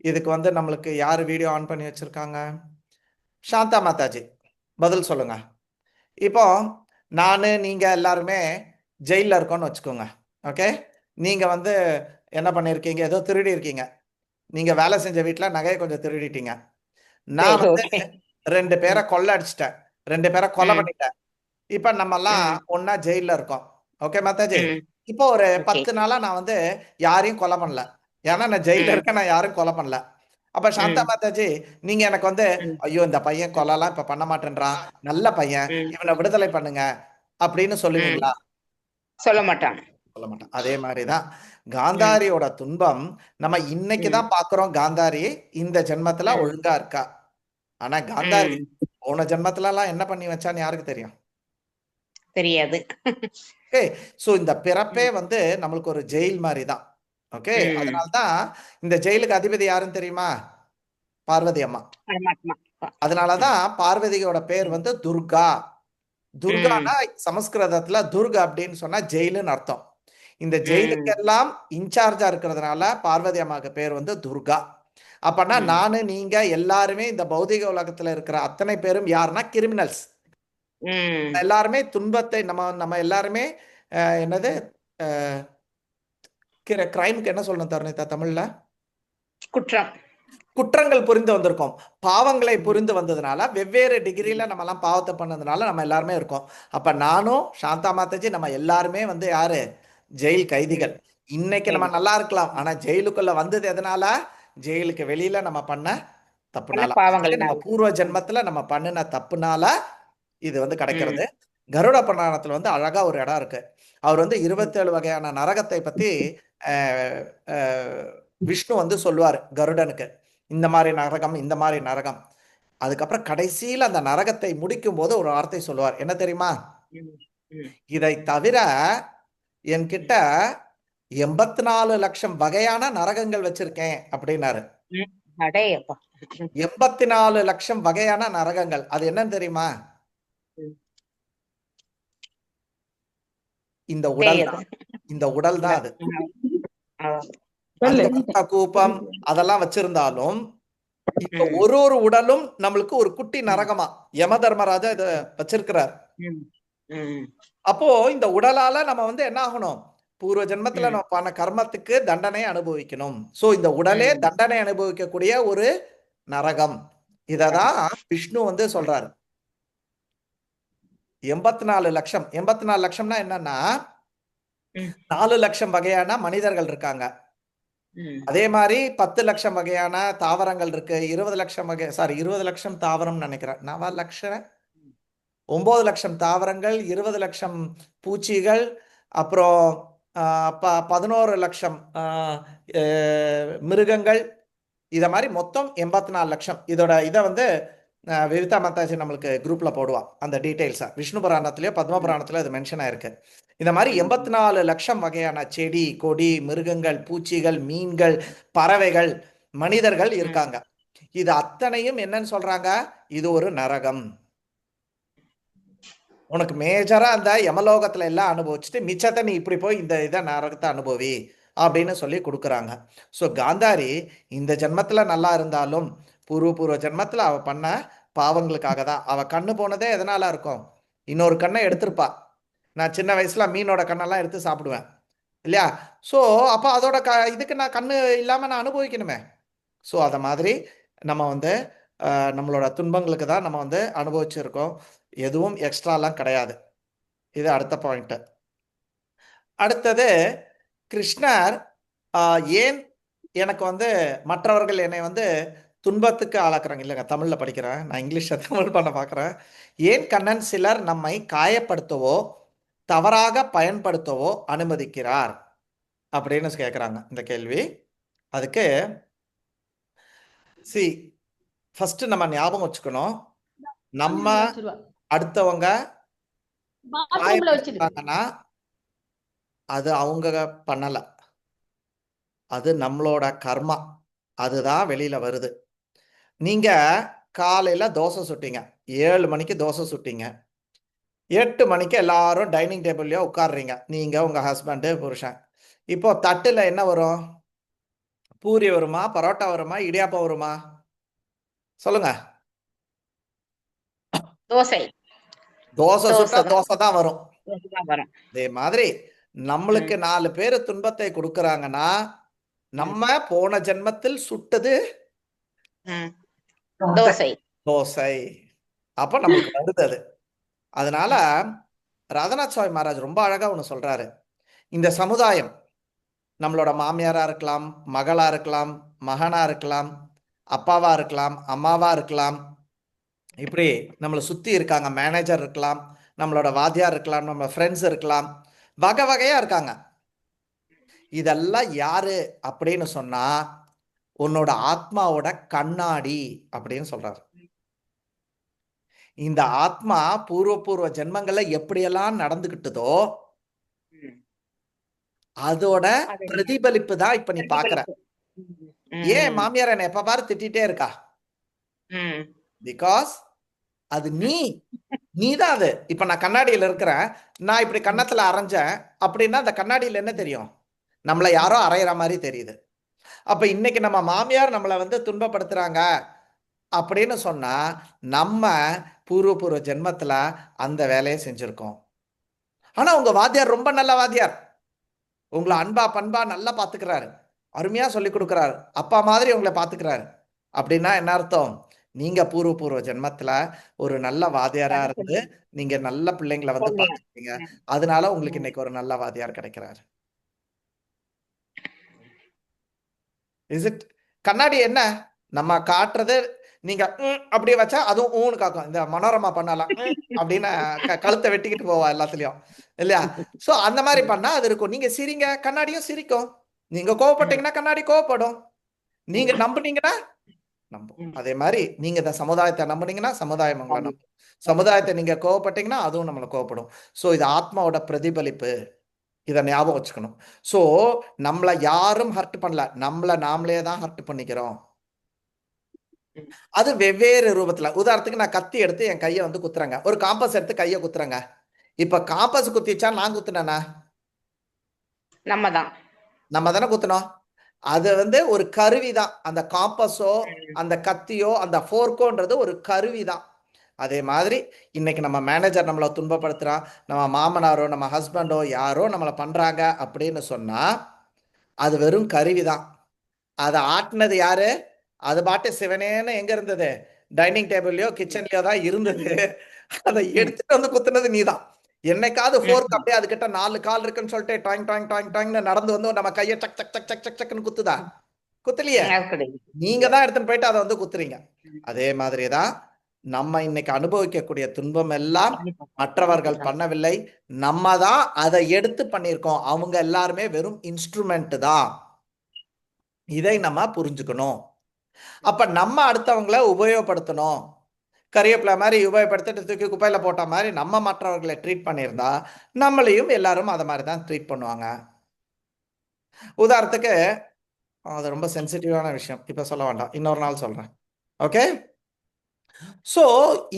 இதுக்கு வந்து நம்மளுக்கு யார் வீடியோ ஆன் பண்ணி வச்சிருக்காங்க? சாந்தா மாதாஜி, பதில் சொல்லுங்க. இப்போ நான் நீங்கள் எல்லாருமே ஜெயிலில் இருக்கோன்னு வச்சுக்கோங்க. ஓகே, நீங்கள் வந்து என்ன பண்ணியிருக்கீங்க, ஏதோ திருடி இருக்கீங்க, நீங்கள் வேலை செஞ்ச வீட்டில் நகையை கொஞ்சம் திருடிட்டீங்க. நான் வந்து 2 பேரை கொள்ளை அடிச்சிட்டேன், 2 பேரை கொலை பண்ணிட்டேன். இப்போ நம்மெல்லாம் ஒன்றா ஜெயிலில் இருக்கோம். ஓகே மாதாஜி, இப்போ ஒரு 10 நாளாக நான் வந்து யாரையும் கொலை பண்ணல, ஏன்னா நான் ஜெயிலில் இருக்கேன், நான் யாரும் கொலை பண்ணல. அப்ப சாந்தா ம் மாதாஜி நீங்க எனக்கு வந்து ம் ஐயோ இந்த பையன் கொலைலாம் இப்ப பண்ண மாட்டேன்றான், நல்ல பையன், ம் இவனை விடுதலை பண்ணுங்க அப்படின்னு ம் சொல்லுவீங்களா? சொல்ல மாட்டான். சொல்ல மாட்டேன். அதே மாதிரிதான் ம் காந்தாரியோட துன்பம் நம்ம இன்னைக்கு ம் தான் பாக்குறோம். காந்தாரி இந்த ஜென்மத்துல ம் ஒழுங்கா இருக்கா. ஆனா காந்தாரி ம் போன ஜென்மத்துல எல்லாம் என்ன பண்ணி வச்சான்னு யாருக்கு தெரியும்? தெரியாது. ஓகே. சோ இந்த பிறப்பே ம் வந்து நம்மளுக்கு ஒரு ஜெயில் மாதிரி தான். ஓகே. ம் அதனால்தான் இந்த ஜெயிலுக்கு அதிபதி யாருன்னு தெரியுமா? பார்வதி அம்மா. பரமாத்மா. ம் அதனாலதான் பார்வதியோட பேர் வந்து துர்கா. ம் துர்கானா சமஸ்கிருதத்துல துர்க் அப்படின்னு சொன்னா ஜெயிலுன்னு அர்த்தம். இந்த ம் ஜெயிலுக்கெல்லாம் இன்சார்ஜா இருக்கிறதுனால பார்வதி அம்மாவுக்கு பேர் வந்து துர்கா. அப்பனா ம் நானு நீங்க எல்லாருமே இந்த பௌதிக உலகத்துல இருக்கிற அத்தனை பேரும் யாருன்னா கிரிமினல்ஸ். ம் எல்லாருமே துன்பத்தை நம்ம நம்ம எல்லாருமே என்னது கிரைமுக்கு என்ன சொல்லணும் தருணிதா தமிழ்ல? குற்றம். குற்றங்கள் புரிந்து வந்திருக்கோம். பாவங்களை ம் புரிந்து வந்ததுனால வெவ்வேறு டிகிரியில ம் நம்ம எல்லாம் பாவத்தை பண்ணதுனால நம்ம எல்லாருமே இருக்கோம். அப்ப நானும் சாந்தா மாதாஜி நம்ம எல்லாருமே வந்து யாரு? ஜெயில் கைதிகள். ம் இன்னைக்கு நம்ம சரி. நல்லா இருக்கலாம். ஆனா ஜெயிலுக்குள்ள வந்தது எதனால? ஜெயிலுக்கு வெளியில நம்ம பண்ண நல்ல தப்புனால. அதாவது பாவங்கள் நம்ம நாள். பூர்வ ம் ஜென்மத்துல நம்ம பண்ணின தப்புனால இது வந்து ம் கிடைக்கிறது. கருட புராணத்துல வந்து அழகா ஒரு இடம் இருக்கு. அவர் வந்து ம் 27 வகையான நரகத்தை பத்தி அஹ், அஹ், விஷ்ணு வந்து சொல்லுவார் கருடனுக்கு. இந்த மாதிரி நரகம், இந்த மாதிரி நரகம். அதுக்கப்புறம் கடைசியில் அந்த நரகத்தை முடிக்கும் போது ஒரு வார்த்தை சொல்லுவார். என்ன தெரியுமா? ம் ம் இதை தவிர என்கிட்ட 84 லட்சம் வகையான நரகங்கள் வச்சிருக்கேன் அப்படின்னாரு. ம் அடேயப்பா. 84 லட்சம் வகையான நரகங்கள். அது என்னன்னு தெரியுமா? ம் இந்த உடல் தெரியாது. தான். இந்த உடல் தான் அது. சொல்லு. அந்த ரத்த கூப்பம் அதெல்லாம் வச்சிருந்தாலும் இப்ப ம் ஒரு ஒரு உடலும் நம்மளுக்கு ஒரு குட்டி நரகமா யம தர்மராஜா இத வச்சிருக்கிறார். ம் ம் அப்போ இந்த உடலால நம்ம வந்து என்ன ஆகணும்? பூர்வ ஜென்மத்துல ம் நம்ம பண்ண கர்மத்துக்கு தண்டனை அனுபவிக்கணும். சோ இந்த உடலே ம் தண்டனை அனுபவிக்கக்கூடிய ஒரு நரகம். இததான் விஷ்ணு வந்து சொல்றாரு. 84 லட்சம். 84 லட்சம்னா என்னன்னா ம் 4 லட்சம் வகையான மனிதர்கள் இருக்காங்க. ம் அதே மாதிரி 10 லட்சம் வகையான தாவரங்கள் இருக்கு. 20 லட்சம் வகை 20 லட்சம் தாவரம் நினைக்கிறேன். 9 லட்சம் 9 லட்சம் தாவரங்கள், 20 லட்சம் பூச்சிகள், அப்புறம் 11 லட்சம் மிருகங்கள். இத மாதிரி மொத்தம் 84 லட்சம். இதோட இதை வந்து விவிதா மாதாஜி நம்மளுக்கு குரூப்ல போடுவா அந்த டீடைல்ஸா. விஷ்ணு புராணத்திலயோ பத்ம புராணத்திலயோ இது மென்ஷன் ஆயிருக்கு. இந்த மாதிரி 84 லட்சம் வகையான செடி, கொடி, மிருகங்கள், பூச்சிகள், மீன்கள், பறவைகள், மனிதர்கள் இருக்காங்க. இது அத்தனையும் என்னன்னு சொல்றாங்க? இது ஒரு நரகம். உனக்கு மேஜரா அந்த யமலோகத்துல எல்லாம் அனுபவிச்சுட்டு மிச்சத்தை நீ இப்படி போய் இந்த இதை நரகத்தை அனுபவி அப்படின்னு சொல்லி கொடுக்குறாங்க. ஸோ காந்தாரி இந்த ஜென்மத்துல நல்லா இருந்தாலும் பூர்வ ஜென்மத்துல அவ பண்ண பாவங்களுக்காக தான். அவ கண்ணு போனதே எதனால இருக்கும்? இன்னொரு கண்ணை எடுத்திருப்பா. நான் சின்ன வயசுல மீனோட கண்ணெல்லாம் எடுத்து சாப்பிடுவேன் இல்லையா? ஸோ அப்போ அதோட இதுக்கு நான் கண்ணு இல்லாம நான் அனுபவிக்கணுமே. ஸோ அதை மாதிரி நம்ம வந்து நம்மளோட துன்பங்களுக்கு தான் நம்ம வந்து அனுபவிச்சிருக்கோம். எதுவும் எக்ஸ்ட்ராலாம் கிடையாது. இது அடுத்த பாயிண்ட். அடுத்தது கிருஷ்ணர் ஏன் எனக்கு வந்து மற்றவர்கள் என்னை வந்து துன்பத்துக்கு ஆளாக்குறாங்க. இல்லைங்க தமிழ்ல படிக்கிறேன், நான் இங்கிலீஷ்ல தமிழ் பண்ண பார்க்குறேன். ஏன் கண்ணன் சிலர் நம்மை காயப்படுத்தவோ தவறாக பயன்படுத்தவோ அனுமதிக்கிறார் அப்படின்னு கேட்குறாங்க இந்த கேள்வி. அதுக்கு ஃபர்ஸ்ட் நம்ம ஞாபகம் வச்சுக்கணும், நம்ம அடுத்தவங்க காயப்படுத்தாங்கன்னா அது அவங்க பண்ணல, அது நம்மளோட கர்மா, அதுதான் வெளியில வருது. நீங்க காலையில தோசை சுட்டீங்க, 7 மணிக்கு தோசை சுட்டீங்க, 8 மணிக்கு எல்லாரும் டைனிங் டேபிள்லயே உட்காடுறீங்க, நீங்க உங்க ஹஸ்பண்டு புருஷன். இப்போ தட்டுல என்ன வரும்? பூரி வருமா, பரோட்டா வருமா, இடியாப்பம் வருமா? சொல்லுங்க. தோசை. தோசை சுட்டா தோசை தான் வரும். அதே மாதிரி நம்மளுக்கு 4 பேர் துன்பத்தை கொடுக்கறாங்கன்னா நம்ம போன ஜென்மத்தில் சுட்டது தோசை. தோசை. அப்ப நம்மளுக்கு வருது அது. அதனால ராதநாத் சுவாமி மகாராஜ் ரொம்ப அழகா ஒண்ணு சொல்றாரு. இந்த சமுதாயம் நம்மளோட மாமியாரா இருக்கலாம், மகளா இருக்கலாம், மகனா இருக்கலாம், அப்பாவா இருக்கலாம், அம்மாவா இருக்கலாம், இப்படி நம்மளை சுற்றி இருக்காங்க, மேனேஜர் இருக்கலாம், நம்மளோட வாத்தியார் இருக்கலாம், நம்ம ஃப்ரெண்ட்ஸ் இருக்கலாம், வகை வகையாக இருக்காங்க. இதெல்லாம் யாரு அப்படின்னு சொன்னா உன்னோட ஆத்மாவோட கண்ணாடி அப்படின்னு சொல்றாரு. இந்த ஆத்மா பூர்வ ஜென்மங்கள்ல எப்படியெல்லாம் நடந்துகிட்டதோ அதோட பிரதிபலிப்பு தான் இப்ப நீ பாக்குற. ஏன் மாமியார் என்ன எப்ப பாரு திட்டிட்டே இருக்கா? பிகாஸ் அது நீதான் அது. இப்ப நான் கண்ணாடியில இருக்கிறேன், நான் இப்படி கன்னத்துல அரைஞ்சேன் அப்படின்னா அந்த கண்ணாடியில என்ன தெரியும்? நம்மளை யாரோ அரைகிற மாதிரி தெரியுது. அப்ப இன்னைக்கு நம்ம மாமியார் நம்மளை துன்பப்படுத்துறாங்க அப்படின்னு சொன்னா நம்ம பூர்வ ஜென்மத்துல அந்த வேலையை செஞ்சிருக்கோம். ஆனா உங்க வாத்தியார் ரொம்ப நல்ல வாத்தியார், உங்களை அன்பா பண்பா நல்லா பாத்துக்கிறாரு, அருமையா சொல்லி கொடுக்குறாரு, அப்பா மாதிரி உங்களை பாத்துக்கிறாரு. அப்படின்னா என்ன அர்த்தம்? நீங்க பூர்வ ஜென்மத்துல ஒரு நல்ல வாத்தியாரா இருந்து நீங்க நல்ல பிள்ளைங்களை பாத்துக்கிறீங்க, அதனால உங்களுக்கு இன்னைக்கு ஒரு நல்ல வாத்தியார் கிடைக்கிறாரு. Is it? கண்ணாடி என்ன நம்ம காட்டுறது? நீங்க அப்படியே வச்சா அதுவும் ஊன்னு காக்கும். இந்த மனோரமா பண்ணலாம் அப்படின்னு கழுத்தை வெட்டிக்கிட்டு போவா எல்லாத்துலயும், இல்லையா? சோ அந்த மாதிரி பண்ணா அது இருக்கும். நீங்க சிரிங்க, கண்ணாடியும் சிரிக்கும். நீங்க கோவப்பட்டீங்கன்னா கண்ணாடி கோவப்படும். நீங்க நம்புனீங்கன்னா நம்பும். அதே மாதிரி நீங்க இந்த சமுதாயத்தை நம்புனீங்கன்னா சமுதாயம் உங்களை நம்பும். சமுதாயத்தை நீங்க கோவப்பட்டீங்கன்னா அதுவும் நம்மளை கோவப்படும். சோ இது ஆத்மாவோட பிரதிபலிப்பு. இதை ஞாபகம் வச்சுக்கணும். ஸோ நம்மளை யாரும் ஹர்ட் பண்ணல, நம்மளை நாமளே தான் ஹர்ட் பண்ணிக்கிறோம். அது வெவ்வேறு ரூபத்துல. உதாரணத்துக்கு நான் கத்தி எடுத்து என் கையை குத்துறேங்க, ஒரு காம்பஸ் எடுத்து கையை குத்துறேங்க. இப்ப காம்பஸ் குத்திச்சா நான் குத்துனேனா? நம்ம தானே குத்துனோம். அது ஒரு கருவி தான். அந்த காம்பஸோ அந்த கத்தியோ அந்த ஃபோர்க்கோன்றது ஒரு கருவி தான். அதே மாதிரி இன்னைக்கு நம்ம மேனேஜர் நம்மளை துன்பப்படுத்துறான், நம்ம மாமனாரோ நம்ம ஹஸ்பண்டோ யாரோ நம்மளை பண்றாங்க அப்படின்னு சொன்னா அது வெறும் கருவி தான். அதை ஆட்டினது யாரு? அது பாட்டு சிவனேன்னு எங்க இருந்தது? டைனிங் டேபிள்லயோ கிச்சன்லயோ தான் இருந்தது. அதை எடுத்துட்டு குத்துனது நீதான். என்னைக்காவது ஃபோர்க் அப்படியே அதுகிட்ட 4 கால் இருக்குன்னு சொல்லிட்டு டாங் டாங் டாங் டாங்னு நடந்து நம்ம கையை சக் சக் சக் சக் சக் சக்னு குத்துதா? குத்தலையே. நீங்க தான் எடுத்துன்னு போயிட்டு அதை குத்துறீங்க. அதே மாதிரிதான் நம்ம இன்னைக்கு அனுபவிக்கக்கூடிய துன்பம் எல்லாம் மற்றவர்கள் பண்ணவில்லை, நம்ம தான் அதை எடுத்து பண்ணியிருக்கோம். அவங்க எல்லாருமே வெறும் இன்ஸ்ட்ருமெண்ட் தான். இதை நம்ம புரிஞ்சுக்கணும். அப்ப நம்ம அடுத்தவங்களை உபயோகப்படுத்தணும். கரியப்பிலை மாதிரி உபயோகப்படுத்திட்டு தூக்கி குப்பையில போட்ட மாதிரி நம்ம மற்றவர்களை ட்ரீட் பண்ணியிருந்தா நம்மளையும் எல்லாரும் அதை மாதிரி தான் ட்ரீட் பண்ணுவாங்க. உதாரணத்துக்கு அது ரொம்ப சென்சிட்டிவான விஷயம், இப்ப சொல்ல வேண்டாம், இன்னொரு நாள் சொல்றேன். ஓகே? ஸோ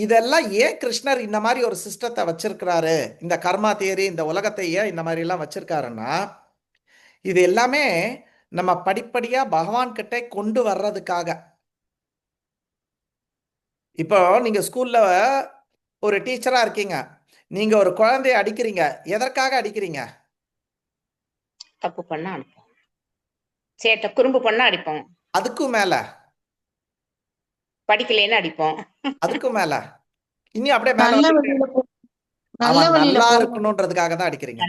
இதெல்லாம் ஏன் கிருஷ்ணர் இந்த மாதிரி ஒரு சிஸ்டத்தை வச்சிருக்கிறாரு, இந்த கர்மா தியரி, இந்த உலகத்தை ஏன் இந்த மாதிரி எல்லாம் வச்சிருக்காருன்னா இது எல்லாமே நம்ம படிப்படியா பகவான் கிட்ட கொண்டு வர்றதுக்காக. இப்போ நீங்க ஸ்கூல்ல ஒரு டீச்சரா இருக்கீங்க, நீங்க ஒரு குழந்தைய அடிக்கிறீங்க, எதற்காக அடிக்கிறீங்க? தப்பு பண்ணா அடிப்போம், சேட்டை குறும்பு பண்ணா அடிப்போம், அதுக்கும் மேல படிக்கலைன்னு அடிப்போம், அதுக்கும் மேல இன்னும் அப்படியே மேல அவன் நல்லா இருக்கணும்ன்றதுக்காக தான் அடிக்கிறீங்க.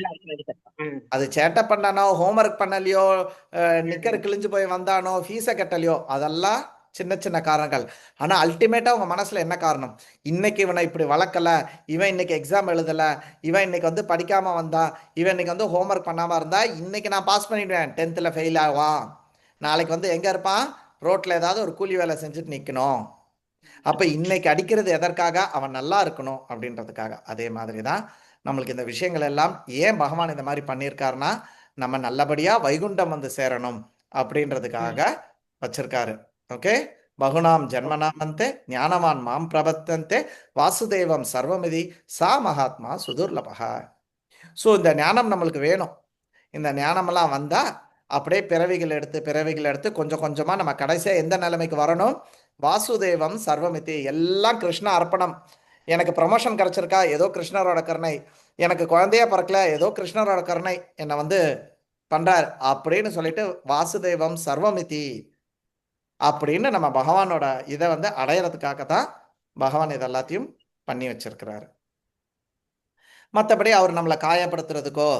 அது சேட்டை பண்ணானோ, ஹோம்ஒர்க் பண்ணலையோ, நிக்கர் கிழிஞ்சு போய் வந்தானோ, ஃபீஸை கட்டலையோ, அதெல்லாம் சின்ன சின்ன காரணங்கள். ஆனா அல்டிமேட்டா உங்க மனசுல என்ன காரணம்? இன்னைக்கு இவனை இப்படி வளர்க்கல, இவன் இன்னைக்கு எக்ஸாம் எழுதல, இவன் இன்னைக்கு படிக்காம வந்தான், இவன் இன்னைக்கு ஹோம்ஒர்க் பண்ணாம இருந்தா இன்னைக்கு நான் பாஸ் பண்ணிடுவேன், 10th ஃபெயில் ஆவான், நாளைக்கு எங்க இருப்பான்? ரோட்ல ஏதாவது ஒரு கூலி வேலை செஞ்சுட்டு நிக்கணும். அப்ப இன்னைக்கு அடிக்கிறது எதற்காக? அவன் நல்லா இருக்கணும் அப்படின்றதுக்காக. அதே மாதிரிதான் நம்மளுக்கு இந்த விஷயங்கள் எல்லாம் ஏன் பகவான் இந்த மாதிரி பண்ணியிருக்காருன்னா நம்ம நல்லபடியா வைகுண்டம் சேரணும் அப்படின்றதுக்காக வச்சிருக்காரு. ஓகே? பகுனாம் ஜென்மனாமந்தே ஞானவான் மாம் பிரபத்தந்தே வாசுதேவம் சர்வமிதி சா மகாத்மா சுதுர்லபகா. ஸோ இந்த ஞானம் நம்மளுக்கு வேணும். இந்த ஞானமெல்லாம் வந்தா அப்படியே பிறவிகள் எடுத்து கொஞ்சம் கொஞ்சமா நம்ம கடைசியா எந்த நிலைமைக்கு வரணும்? வாசுதேவம் சர்வமிதி, எல்லாம் கிருஷ்ண அர்ப்பணம். எனக்கு ப்ரமோஷன் கிடைச்சிருக்கா, ஏதோ கிருஷ்ணரோட கருணை. எனக்கு குழந்தையா பிறக்கல, ஏதோ கிருஷ்ணரோட கருணை என்னை பண்றார் அப்படின்னு சொல்லிட்டு வாசுதேவம் சர்வமிதி அப்படின்னு நம்ம பகவானோட இதை அடையறதுக்காக தான் பகவான் இது எல்லாத்தையும் பண்ணி வச்சிருக்கிறாரு. மற்றபடி அவர் நம்மளை காயப்படுத்துறதுக்கோ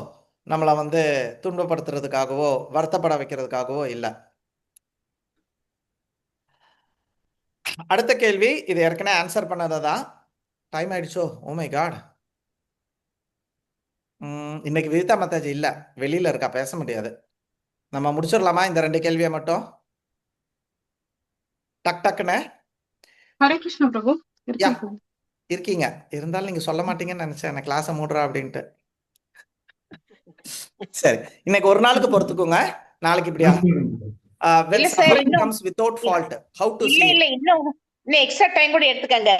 நம்மளை துன்பப்படுத்துறதுக்காகவோ வருத்தப்பட வைக்கிறதுக்காகவோ இல்லை. அடுத்த கேள்வி, இது ஏற்கனவே ஆன்சர் பண்ணதான். டைம் ஆயிடுச்சோ? Oh my God. இன்னைக்கு விதிதா மாதாஜி இல்ல, வெளியில இருக்கா, பேச முடியாது. நம்ம முடிச்சிடலாமா இந்த 2 கேள்வியை மட்டும்? டக் டக்குன்னு. ஹரே கிருஷ்ணா பிரபு. யா, இருக்கீங்க. இருந்தாலும் நீங்க சொல்ல மாட்டீங்கன்னு நினைச்சேன், எனக்கு கிளாஸை மூடுறா அப்படின்ட்டு. சரி, இன்னைக்கு ஒரு நாளுக்கு பொறுத்துக்குங்க, நாளைக்கு இப்படியா? When இல்ல சார், suffering இன்னும் comes without fault, how to இல்ல see it? இல்ல இன்னும் எக்ஸ்ட்ரா டைம் கூட எடுத்துக்கங்க.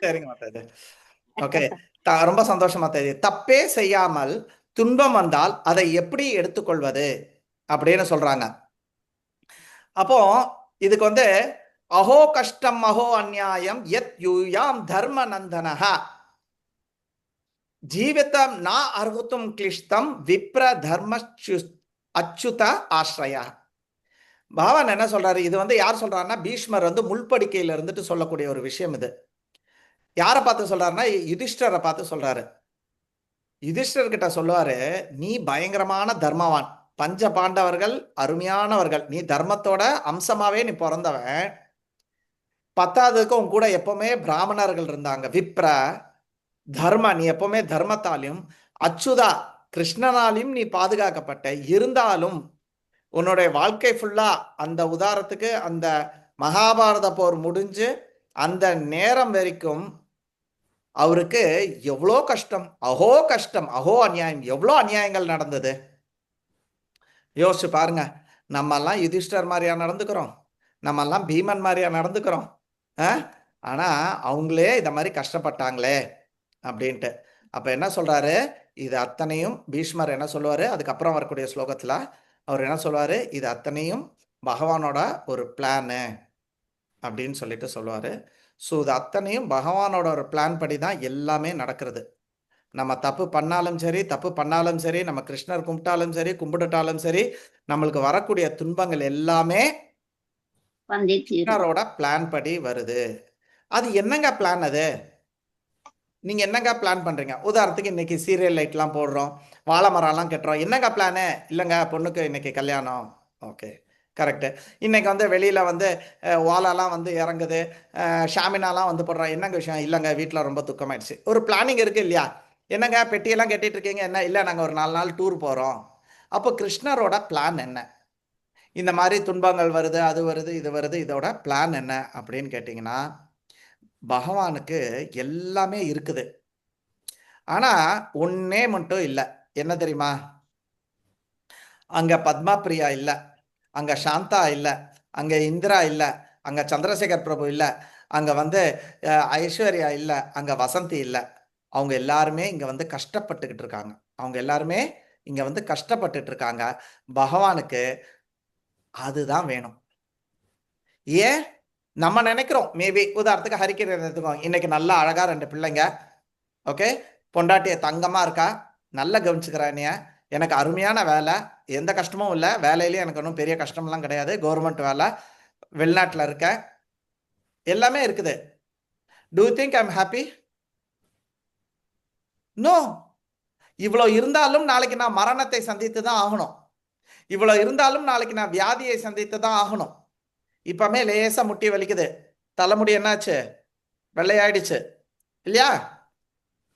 சரிங்க மாதாஜி. ஓகே, ரொம்ப சந்தோஷம் மாதாஜி. தப்பே செய்யாமல் துன்பம் வந்தால் அதை எப்படி எடுத்துக்கொள்வது அப்படின்னு சொல்றாங்க. அப்போ இதுக்கு வந்து அஹோ கஷ்டம் அஹோ அந்நியாயம் யத் யூயாம் தர்ம நந்தனஹ ஜீவிதம் நா அர்ஹுத்தும் கிளிஷ்டம் விப்ர தர்ம அச்சுத ஆஸ்ரயா. பகவான் என்ன சொல்றாரு? இது வந்து யார் சொல்றாருன்னா, பீஷ்மர் வந்து முள்படிக்கையில இருந்துட்டு சொல்லக்கூடிய ஒரு விஷயம் இது. யாரை பார்த்து சொல்றாருன்னா, யுதிஷ்டரை பார்த்து சொல்றாரு. யுதிஷ்டர் கிட்ட சொல்லுவாரு, நீ பயங்கரமான தர்மவான், பஞ்ச பாண்டவர்கள் அருமையானவர்கள், நீ தர்மத்தோட அம்சமாவே நீ பிறந்தவன். 10வதுக்கு உன் கூட எப்பவுமே பிராமணர்கள் இருந்தாங்க, விப்ர தர்ம, நீ எப்பவுமே தர்மத்தாலையும் அச்சுதா கிருஷ்ணனாலையும் நீ பாதுகாக்கப்பட்ட. இருந்தாலும் உன்னுடைய வாழ்க்கை ஃபுல்லா அந்த உதாரணத்துக்கு அந்த மகாபாரத போர் முடிஞ்சு அந்த நேரம் வரைக்கும் அவருக்கு எவ்வளோ கஷ்டம், அஹோ கஷ்டம் அஹோ அநியாயம், எவ்வளோ அநியாயங்கள் நடந்தது. யோசிச்சு பாருங்க. நம்ம எல்லாம் யுதிஷ்டர் மாதிரியா நடந்துக்கிறோம், நம்ம எல்லாம் பீமன் மாதிரியா நடந்துக்கிறோம். ஆனா அவங்களே இந்த மாதிரி கஷ்டப்பட்டாங்களே அப்படின்ட்டு. அப்ப என்ன சொல்றாரு? இது அத்தனையும் பீஷ்மர் என்ன சொல்லுவாரு, அதுக்கப்புறம் வரக்கூடிய ஸ்லோகத்துல அவர் என்ன சொல்லுவாரு, இது அத்தனையும் பகவானோட ஒரு பிளானு அப்படின்னு சொல்லிட்டு சொல்லுவாரு. ஸோ இது அத்தனையும் பகவானோட ஒரு பிளான் படி தான் எல்லாமே நடக்கிறது. நம்ம தப்பு பண்ணாலும் சரி, தப்பு பண்ணாலும் சரி, நம்ம கிருஷ்ணர் கும்பிட்டாலும் சரி, கும்பிட்டுட்டாலும் சரி, நம்மளுக்கு வரக்கூடிய துன்பங்கள் எல்லாமே கிருஷ்ணரோட பிளான் படி வருது. அது என்னங்க பிளான்? அது நீங்க என்னங்க பிளான் பண்றீங்க? உதாரணத்துக்கு இன்னைக்கு சீரியல் லைட்லாம் போடுறோம், வாழை மரம்லாம் கட்டுறோம், என்னங்க பிளானு? இல்லைங்க, பொண்ணுக்கு இன்னைக்கு கல்யாணம். Okay, correct. இன்னைக்கு வந்து வெளியில வந்து ஓலாலாம் வந்து இறங்குது, ஷாமினாலாம் வந்து போடுறோம், என்னங்க விஷயம்? இல்லைங்க, வீட்டில் ரொம்ப துக்கமாயிடுச்சு. ஒரு பிளானிங் இருக்கு இல்லையா? என்னங்க பெட்டியெல்லாம் கட்டிட்டு இருக்கீங்க? என்ன? இல்லை, நாங்கள் ஒரு 4 நாள் டூர் போகிறோம். அப்போ கிருஷ்ணரோட பிளான் என்ன? இந்த மாதிரி துன்பங்கள் வருது, அது வருது, இது வருது, இதோட பிளான் என்ன அப்படின்னு கேட்டிங்கன்னா, பகவானுக்கு எல்லாமே இருக்குது. ஆனா ஒன்னே மட்டும் இல்லை, என்ன தெரியுமா? அங்க பத்மா பிரியா இல்ல, அங்க சாந்தா இல்ல, அங்க இந்திரா இல்ல, அங்க சந்திரசேகர் பிரபு இல்ல, அங்க வந்து ஐஸ்வர்யா இல்ல, அங்க வசந்தி இல்ல. அவங்க எல்லாருமே இங்க வந்து கஷ்டப்பட்டுக்கிட்டு இருக்காங்க. அவங்க எல்லாருமே இங்க வந்து கஷ்டப்பட்டுட்டு இருக்காங்க. பகவானுக்கு அதுதான் வேணும். ஏன் நம்ம நினைக்கிறோம், மேபி உதாரணத்துக்கு ஹரிக்கிற எடுத்துக்கோங்க. இன்னைக்கு நல்லா அழகா 2 பிள்ளைங்க, ஓகே, பொண்டாட்டிய தங்கமா இருக்கா, நல்லா கவனிச்சுக்கிறானிய, எனக்கு அருமையான வேலை, எந்த கஷ்டமும் இல்லை, வேலையிலேயே எனக்கு ஒன்றும் பெரிய கஷ்டம்லாம் கிடையாது, கவர்மெண்ட் வேலை, வெளிநாட்டில் இருக்க, எல்லாமே இருக்குது. Do you think I am happy? No. இவ்வளோ இருந்தாலும் நாளைக்கு நான் மரணத்தை சந்தித்து தான் ஆகணும். இவ்வளோ இருந்தாலும் நாளைக்கு நான் வியாதியை சந்தித்து தான் ஆகணும். இப்பமே லேசா முட்டி வலிக்குது, தலைமுடி என்னாச்சு, வெள்ளையாயிடுச்சு இல்லையா?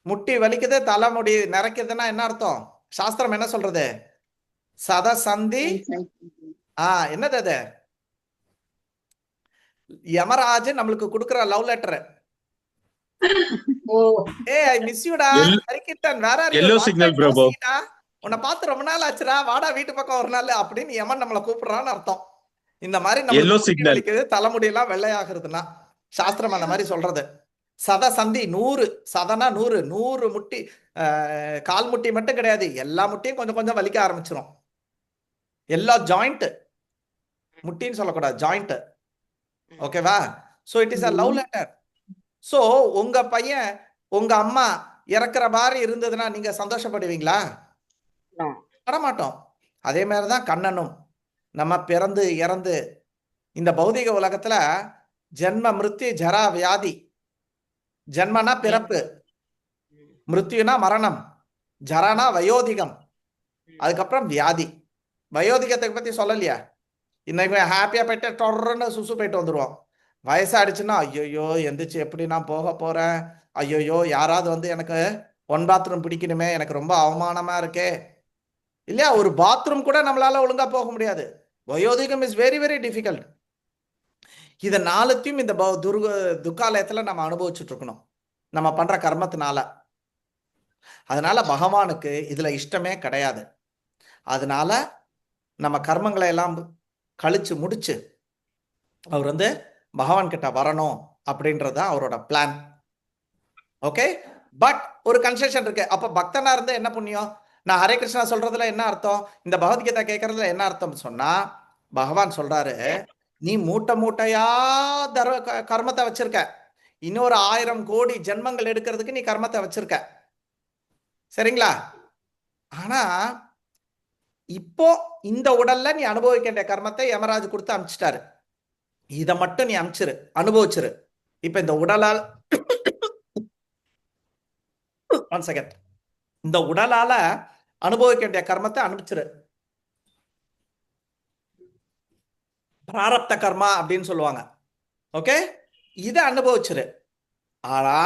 முட்டி வலிக்குது, தலைமுடி நிறைக்குதுன்னா என்ன அர்த்தம்? சாஸ்திரம் என்ன சொல்றது? சத சந்தி. என்னது அது? யமராஜ் நம்மளுக்கு கொடுக்குற லவ் லெட்டர். ஐ மிஸ் யூடா ஹரிகிருஷ்ணன், வேற எல்லோ சிக்னல் பிரபு, உன்னை பார்த்து ரொம்ப நாள் ஆச்சுடா, வாடா வீட்டு பக்கம் ஒரு நாள் அப்படின்னு யமன் நம்மளை கூப்பிடுறான்னு அர்த்தம். இந்த மாதிரி நம்மளுக்கு வலிக்குது, தலைமுடியெல்லாம் வெள்ளையாகிறதுனா சாஸ்திரம் அந்த மாதிரி சொல்றது. சத சந்தி 100, சதனா 100, 100 முட்டி, கால் முட்டி மட்டும் கிடையாது, எல்லா முட்டியும் கொஞ்சம் கொஞ்சம் வலிக்க ஆரம்பிச்சிடும். எல்லா ஜாயிண்ட், முட்டின்னு சொல்லக்கூடாது, ஜாயிண்ட். ஓகேவா? So it is a love letter. So உங்க பையன் உங்க அம்மா இறக்குற மாதிரி இருந்ததுன்னா நீங்க சந்தோஷப்படுவீங்களா? படமாட்டோம். அதே மாதிரிதான் கண்ணனும். நம்ம பிறந்து இறந்து இந்த பௌதிக உலகத்துல ஜென்ம மிருத்யு ஜரா வியாதி. ஜென்மனா பிறப்பு, மிருத்யுனா மரணம், ஜரானா வயோதிகம், அதுக்கப்புறம் வியாதி. வயோதிகத்தை பத்தி சொல்லலையா? இன்னைக்கு ஹாப்பியா போயிட்டு தொடர்ந்து சுசு போயிட்டு வந்துடுவோம். வயசாயிடுச்சுன்னா ஐயோ எந்திரிச்சு எப்படி நான் போக போறேன், ஐயோ யாராவது வந்து எனக்கு ஒன் பாத்ரூம் பிடிக்கணுமே, எனக்கு ரொம்ப அவமானமா இருக்கே, இல்லையா? ஒரு பாத்ரூம் கூட நம்மளால ஒழுங்கா போக முடியாது. வயோதிகம் இஸ் வெரி வெரி டிஃபிகல்ட். இதை நாலுத்தையும் இந்த துக்காலயத்துல நம்ம அனுபவிச்சுட்டு இருக்கணும் நம்ம பண்ற கர்மத்தினால. அதனால பகவானுக்கு இதுல இஷ்டமே கிடையாது. அதனால நம்ம கர்மங்களை எல்லாம் கழிச்சு முடிச்சு அவர் வந்து பகவான் கிட்ட வரணும் அப்படின்றது அவரோட பிளான். ஓகே, பட் ஒரு கன்செஷன் இருக்கு. அப்ப பக்தனா இருந்து என்ன புண்ணியம்? நான் ஹரே கிருஷ்ணா சொல்றதுல என்ன அர்த்தம், இந்த பகவத்கீதா கேட்கறதுல என்ன அர்த்தம் சொன்னா, பகவான் சொல்றாரு, நீ மூட்டை மூட்டையா கர்மத்தை வச்சிருக்க, இன்னொரு 1000 கோடி ஜென்மங்கள் எடுக்கிறதுக்கு நீ கர்மத்தை வச்சிருக்க, சரிங்களா? ஆனா இப்போ இந்த உடல்ல நீ அனுபவிக்க வேண்டிய கர்மத்தை யமராஜ் கொடுத்து அனுப்பிச்சிட்டாரு. இதை மட்டும் நீ அனுப்பிச்சிரு, அனுபவிச்சிரு. இப்ப இந்த உடலால் ஒன் செகண்ட், இந்த உடலால அனுபவிக்க வேண்டிய கர்மத்தை அனுப்பிச்சிரு. பிராரப்த கர்மா அப்படின்னு சொல்லுவாங்க. ஓகே, இதை அனுபவிச்சிரு. ஆனா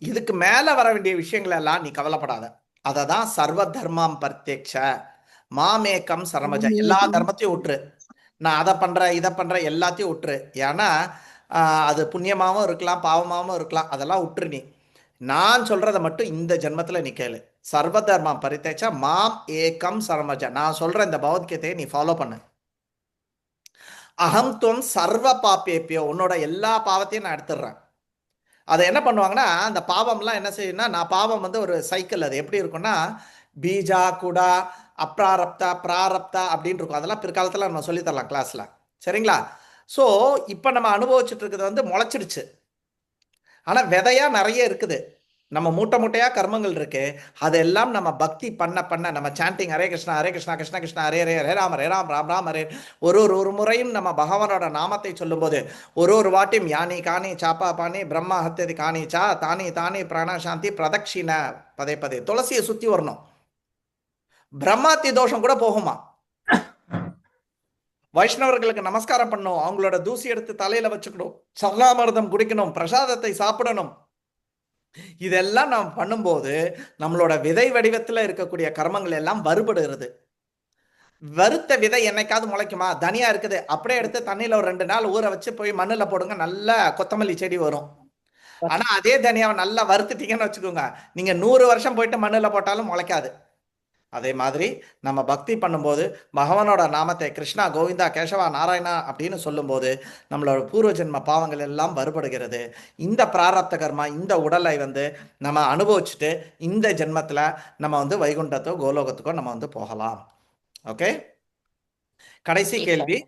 இதுக்கு மேல வர வேண்டிய விஷயங்கள் எல்லாம் நீ கவலைப்படாத. அததான் சர்வ தர்மம் பர்த்தியக்ஷ மாமேக்கம் சரமஜ. எல்லா தர்மத்தையும் விட்டுரு, நான் அதை பண்றேன் இதை பண்றேன் எல்லாத்தையும் விட்டுரு. ஏன்னா அது புண்ணியமாவும் இருக்கலாம் பாவமாவும் இருக்கலாம், அதெல்லாம் விட்டுரு. நீ நான் சொல்றதை மட்டும் இந்த ஜென்மத்துல நீ கேளு. சர்வ தர்மம் பரித்தேச்ச மாம் ஏக்கம் சரமஜ. நான் சொல்ற இந்த பகவத்கீதையை நீ ஃபாலோ பண்ணு. அகம் துவம் சர்வ பாப்பேப்பியோ, உன்னோட எல்லா பாவத்தையும் நான் எடுத்துடுறேன். அதை என்ன பண்ணுவாங்கன்னா, அந்த பாவம்லாம் என்ன செய்யும்னா, நான் பாவம் வந்து ஒரு சைக்கிள். அது எப்படி இருக்கும்னா, பீஜா குடா அப்ராரப்தா பிராரப்தா அப்படின்னு இருக்கும். அதெல்லாம் பிற்காலத்தில் நம்ம சொல்லித்தரலாம் கிளாஸ்ல, சரிங்களா? ஸோ இப்போ நம்ம அனுபவிச்சுட்டு இருக்கிறது வந்து முளைச்சிடுச்சு, ஆனால் விதையா நிறைய இருக்குது. நம்ம மூட்டை மூட்டையா கர்மங்கள் இருக்கு. அதெல்லாம் நம்ம பக்தி பண்ண பண்ண, நம்ம சாண்டிங் ஹரே கிருஷ்ணா ஹரே கிருஷ்ணா கிருஷ்ண கிருஷ்ணா ஹரே ஹரே ஹரே ராம் ஹரே ராம் ராம் ராம் ஹரே, ஒரு முறையும் நம்ம பகவானோட நாமத்தை சொல்லும்போது ஒரு வாட்டியும் யானி காணி சாப்பா பாணி பிரம்மா ஹத்தியதி காணி சா தானி தானி பிராணசாந்தி பிரதக்ஷிண பதே பதே, துளசியை சுத்தி வரணும். பிரம்மாத்தி தோஷம் கூட போகுமா? வைஷ்ணவர்களுக்கு நமஸ்காரம் பண்ணணும், அவங்களோட தூசி எடுத்து தலையில வச்சுக்கணும், சரணாமிர்தம் குடிக்கணும், பிரசாதத்தை சாப்பிடணும். இதெல்லாம் நாம் பண்ணும்போது நம்மளோட விதை வடிவத்துல இருக்கக்கூடிய கர்மங்கள் எல்லாம் வருபடுகிறது. வறுத்த விதை என்னைக்காவது முளைக்குமா? தனியா இருக்குது, அப்படியே எடுத்து தண்ணியில ஒரு 2 நாள் ஊற வச்சு போய் மண்ணுல போடுங்க, நல்ல கொத்தமல்லி செடி வரும். ஆனா அதே தனியாவை நல்லா வறுத்துட்டீங்கன்னு வச்சுக்கோங்க, நீங்க 100 வருஷம் போயிட்டு மண்ணுல போட்டாலும் முளைக்காது. அதே மாதிரி நம்ம பக்தி பண்ணும்போது பகவானோட நாமத்தை கிருஷ்ணா கோவிந்தா கேசவா நாராயணா அப்படின்னு சொல்லும்போது நம்மளோட பூர்வ ஜென்ம பாவங்கள் எல்லாம் வருபடுகிறது. இந்த பிராரப்த கர்மா இந்த உடலை வந்து நம்ம அனுபவிச்சுட்டு இந்த ஜென்மத்தில் நம்ம வந்து வைகுண்டத்தோ கோலோகத்துக்கோ நம்ம வந்து போகலாம். ஓகே, கடைசி கேள்வி,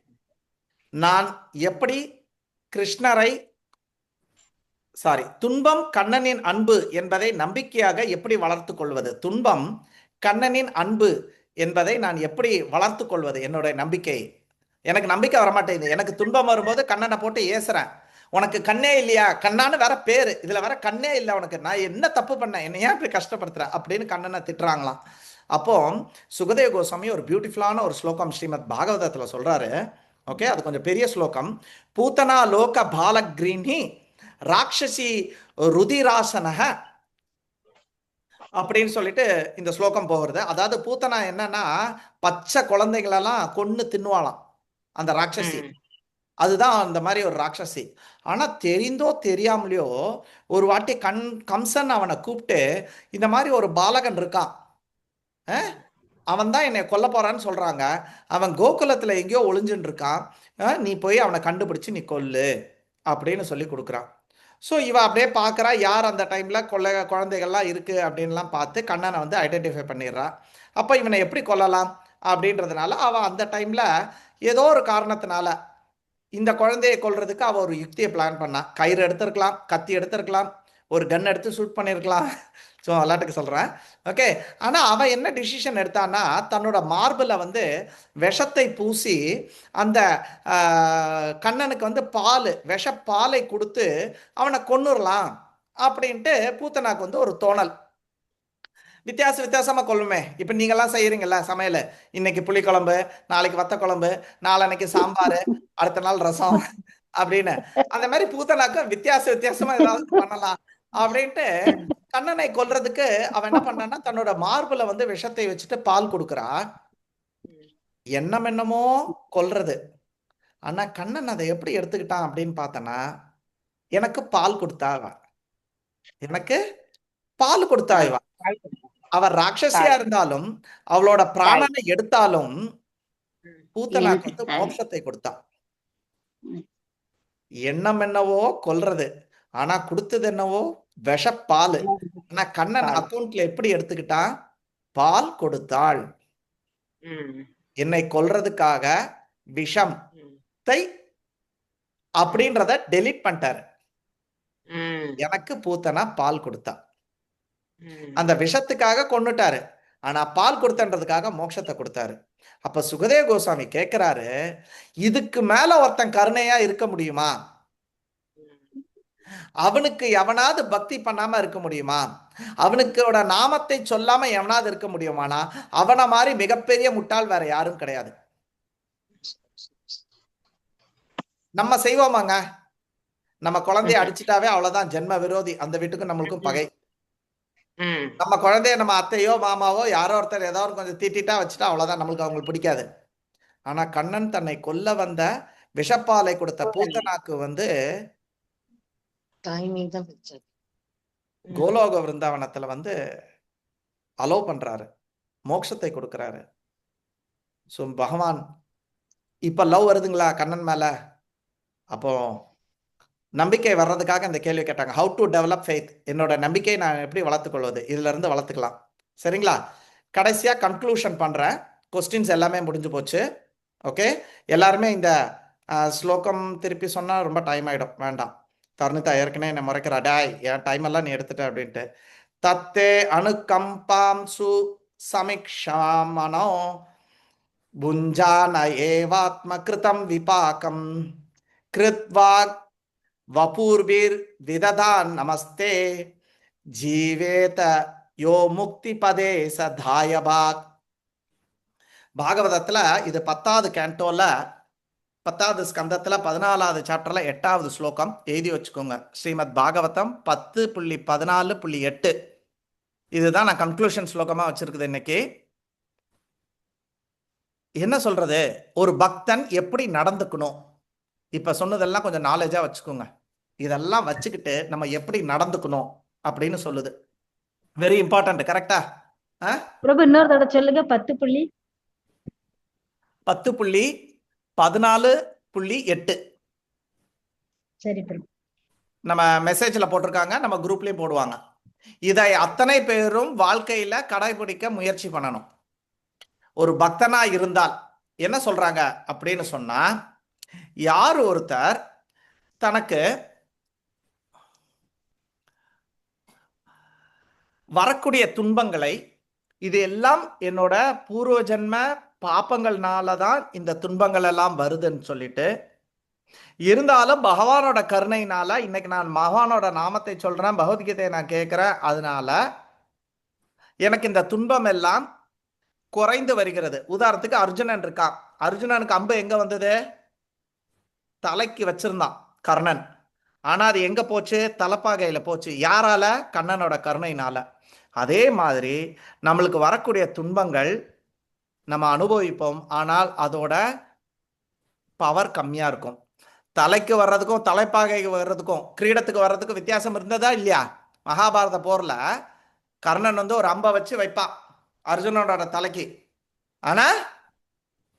நான் எப்படி கிருஷ்ணரை துன்பம் கண்ணனின் அன்பு என்பதை நம்பிக்கையாக எப்படி வளர்த்து கொள்வது? துன்பம் கண்ணனின் அன்பு என்பதை நான் எப்படி வளர்த்து கொள்வது? என்னுடைய நம்பிக்கை, எனக்கு நம்பிக்கை வரமாட்டேங்குது. எனக்கு துன்பம் வரும்போது கண்ணனை போட்டு ஏசுறேன், உனக்கு கண்ணே இல்லையா, கண்ணான்னு வேற பேரு, இதுல வேற கண்ணே இல்லை உனக்கு, நான் என்ன தப்பு பண்ணேன், என்ன ஏன் இப்படி கஷ்டப்படுத்துறேன் அப்படின்னு கண்ணனை திட்டுறாங்களாம். அப்போ சுகதேவ கோஸ்வாமி ஒரு பியூட்டிஃபுல்லான ஒரு ஸ்லோகம் ஸ்ரீமத் பாகவதத்துல சொல்றாரு. ஓகே, அது கொஞ்சம் பெரிய ஸ்லோகம். பூத்தனா லோக பாலக்ரீனி ராட்சசி ருதிராசனக அப்படின்னு சொல்லிட்டு இந்த ஸ்லோகம் போகிறது. அதாவது பூத்தனா என்னன்னா பச்சை குழந்தைகளெல்லாம் கொன்னு தின்னுவாளாம் அந்த ராட்சசி, அதுதான் அந்த மாதிரி ஒரு ராட்சசி. ஆனா தெரிந்தோ தெரியாமலையோ ஒரு வாட்டி கம்சன் அவனை கூப்பிட்டு, இந்த மாதிரி ஒரு பாலகன் இருக்கான், அவன் தான் என்னை கொல்ல போறான்னு சொல்றாங்க, அவன் கோகுலத்துல எங்கேயோ ஒளிஞ்சுன்னு இருக்கான், நீ போய் அவனை கண்டுபிடிச்சு நீ கொல்லு அப்படின்னு சொல்லி கொடுக்குறான். ஸோ இவ அப்படியே பார்க்குறா, யார் அந்த டைமில் குழந்தைகள்லாம் இருக்குது அப்படின்லாம் பார்த்து கண்ணனை வந்து ஐடென்டிஃபை பண்ணிடுறா. அப்போ இவனை எப்படி கொல்லலாம் அப்படின்றதுனால அவள் அந்த டைமில் ஏதோ ஒரு காரணத்தினால இந்த குழந்தையை கொல்றதுக்கு அவள் ஒரு யுக்தியை பிளான் பண்ணா. கயிறு எடுத்திருக்கலாம், கத்தி எடுத்திருக்கலாம், ஒரு கன் எடுத்து ஷூட் பண்ணியிருக்கலாம். ஸோ விளாட்டுக்கு சொல்கிறேன். ஓகே, ஆனால் அவன் என்ன டிசிஷன் எடுத்தான்னா, தன்னோட மார்பில் வந்து விஷத்தை பூசி அந்த கண்ணனுக்கு வந்து விஷப்பாலை கொடுத்து அவனை கொன்னுடலாம் அப்படின்ட்டு பூத்தனாக்கு வந்து ஒரு தோணல். வித்தியாசமாக கொள்ளுமே. இப்போ நீங்கள்லாம் செய்கிறீங்கல்ல சமையல், இன்னைக்கு புளிக்குழம்பு, நாளைக்கு வத்த குழம்பு, நாளன்னைக்கு சாம்பார், அடுத்த நாள் ரசம், அப்படின்னு. அந்த மாதிரி பூத்தனாக்கும் வித்தியாசமா ஏதாவது பண்ணலாம் அப்படின்ட்டு கண்ணனை கொல்றதுக்கு அவன் என்ன பண்ணான்னா தன்னோட மார்புல வந்து விஷத்தை வச்சுட்டு பால் கொடுக்குறா. என்னமோ கொல்றது. ஆனா கண்ணன் அதை எப்படி எடுத்துக்கிட்டான் அப்படின்னு பார்த்தனா, எனக்கு பால் கொடுத்தா இவ. அவர் ராட்சசியா இருந்தாலும் அவளோட பிராணனை எடுத்தாலும் பூத்தனாக்கு வந்து மோட்சத்தை கொடுத்தா. எண்ணம் என்னவோ கொல்றது, ஆனா கொடுத்தது என்னவோ விஷப்பால். ஆனா கண்ணன் அக்கௌண்ட்ல எப்படி எடுத்துக்கிட்டான்? பால் கொடுத்தாள். என்னை கொல்றதுக்காக விஷத்தை அப்படின்றத டெலீட் பண்ணிட்டாரு. எனக்கு பூத்தனா பால் கொடுத்தா. அந்த விஷத்துக்காக கொன்னுட்டாரு, ஆனா பால் கொடுத்தன்றதுக்காக மோட்சத்தை கொடுத்தாரு. அப்ப சுகதேவ கோஸ்வாமி கேட்கிறாரு, இதுக்கு மேல ஒருத்தன் கருணையா இருக்க முடியுமா? அவனுக்கு எவனாவது பக்தி பண்ணாம இருக்க முடியுமா? அவனுக்கோட நாமத்தை சொல்லாம எவனாவது இருக்க முடியுமானா அவனை மாதிரி மிகப்பெரிய முட்டாள் வேற யாரும் கிடையாது. நம்ம செய்வோமாங்க? நம்ம குழந்தைய அடிச்சுட்டாவே அவ்வளவுதான், ஜென்ம விரோதி. அந்த வீட்டுக்கும் நம்மளுக்கும் பகை. நம்ம குழந்தைய நம்ம அத்தையோ மாமாவோ யாரோ ஒருத்தர் ஏதாவது கொஞ்சம் தீட்டிட்டா வச்சுட்டா அவ்வளவுதான், நம்மளுக்கு அவங்களுக்கு பிடிக்காது. ஆனா கண்ணன் தன்னை கொல்ல வந்த விஷப்பாலை கொடுத்த பூத்தனாக்கு வந்து கோலோக விருந்தாவனத்துல வந்து அலோவ் பண்றாரு, மோட்சத்தை கொடுக்கிறாரு. சோ பகவான் இப்ப லவ் வருதுங்களா கண்ணன் மேல? அப்போ நம்பிக்கை வர்றதுக்காக இந்த கேள்வி கேட்டாங்க. How to develop faith? என்னோட நம்பிக்கையை நான் எப்படி வளர்த்துக்கொள்வது? இதுல இருந்து வளர்த்துக்கலாம். சரிங்களா? கடைசியா கன்க்ளூஷன் பண்றேன். கொஸ்டின்ஸ் எல்லாமே முடிஞ்சு போச்சு. ஓகே, எல்லாருமே இந்த ஸ்லோகம் திருப்பி சொன்னா ரொம்ப டைம் ஆயிடும், வேண்டாம். தருணிதா ஏற்கனவே என்ன முறைக்கிறா, டாய் என் டைம் எல்லாம் நீ எடுத்துட்ட அப்படின்ட்டு. தத்தே அணுகம்பாம் சு சமிக்ஷாமனோ புஞ்சான ஏவாத்ம கிருதம் விபாகம் கிருத்வாக் வபூர்வீர் விததான் நமஸ்தே ஜீவேத யோ முக்தி பதே சதாயபாக். பாகவதத்துல இது 10வது கேண்டோல 10வது ஸ்கந்தத்துல 14வது சாப்டர்ல 8வது ஸ்லோகம். எழுதி வச்சுக்கோங்க. ஸ்ரீமத் பாகவதம் 10.14.8. இதுதான் நான் கன்க்ளூஷன் ஸ்லோகமா வச்சிருக்குது இன்னைக்கு. என்ன சொல்றது? ஒரு பக்தன் எப்படி நடந்துக்கணும்? இப்ப சொன்னதெல்லாம் கொஞ்சம் நாலேஜா வச்சுக்கோங்க. இதெல்லாம் வச்சுக்கிட்டு நம்ம எப்படி நடந்துக்கணும் அப்படின்னு சொல்லுது. Very important. கரெக்டா? பிரபு இன்னொரு தடவை சொல்லுங்க. 10.14.8. சரி பிரபு. நம்ம மெசேஜ்ல போட்டிருக்காங்க, நம்ம குரூப்லயும் போடுவாங்க. இதை அத்தனை பேரும் வாழ்க்கையில கடைபிடிக்க முயற்சி பண்ணணும். ஒரு பக்தனா இருந்தால் என்ன சொல்றாங்க அப்படின்னு சொன்னா, யார் ஒருத்தர் தனக்கு வரக்கூடிய துன்பங்களை, இது எல்லாம் என்னோட பூர்வ ஜென்ம பாப்பங்கள்னாலதான் இந்த துன்பங்கள் எல்லாம் வருதுன்னு சொல்லிட்டு, இருந்தாலும் பகவானோட கருணையினால இன்னைக்கு நான் பகவானோட நாமத்தை சொல்றேன், பகவத்கீதையை நான் கேட்கிறேன், அதனால எனக்கு இந்த துன்பம் எல்லாம் குறைந்து வருகிறது. உதாரணத்துக்கு அர்ஜுனன் இருக்கான். அர்ஜுனனுக்கு அம்பு எங்க வந்தது? தலைக்கு வச்சிருந்தான் கர்ணன். ஆனா அது எங்க போச்சு? தலப்பாகையில போச்சு. யாரால? கண்ணனோட கருணையினால. அதே மாதிரி நம்மளுக்கு வரக்கூடிய துன்பங்கள் நம்ம அனுபவிப்போம், ஆனால் அதோட பவர் கம்மியா இருக்கும். தலைக்கு வர்றதுக்கும் தலைப்பாகைக்கு வர்றதுக்கும் கிரீடத்துக்கு வர்றதுக்கும் வித்தியாசம் இருந்ததா இல்லையா? மகாபாரத போர்ல கர்ணன் வந்து ஒரு அம்பை வச்சு வைப்பான் அர்ஜுனனோட தலைக்கு. ஆனா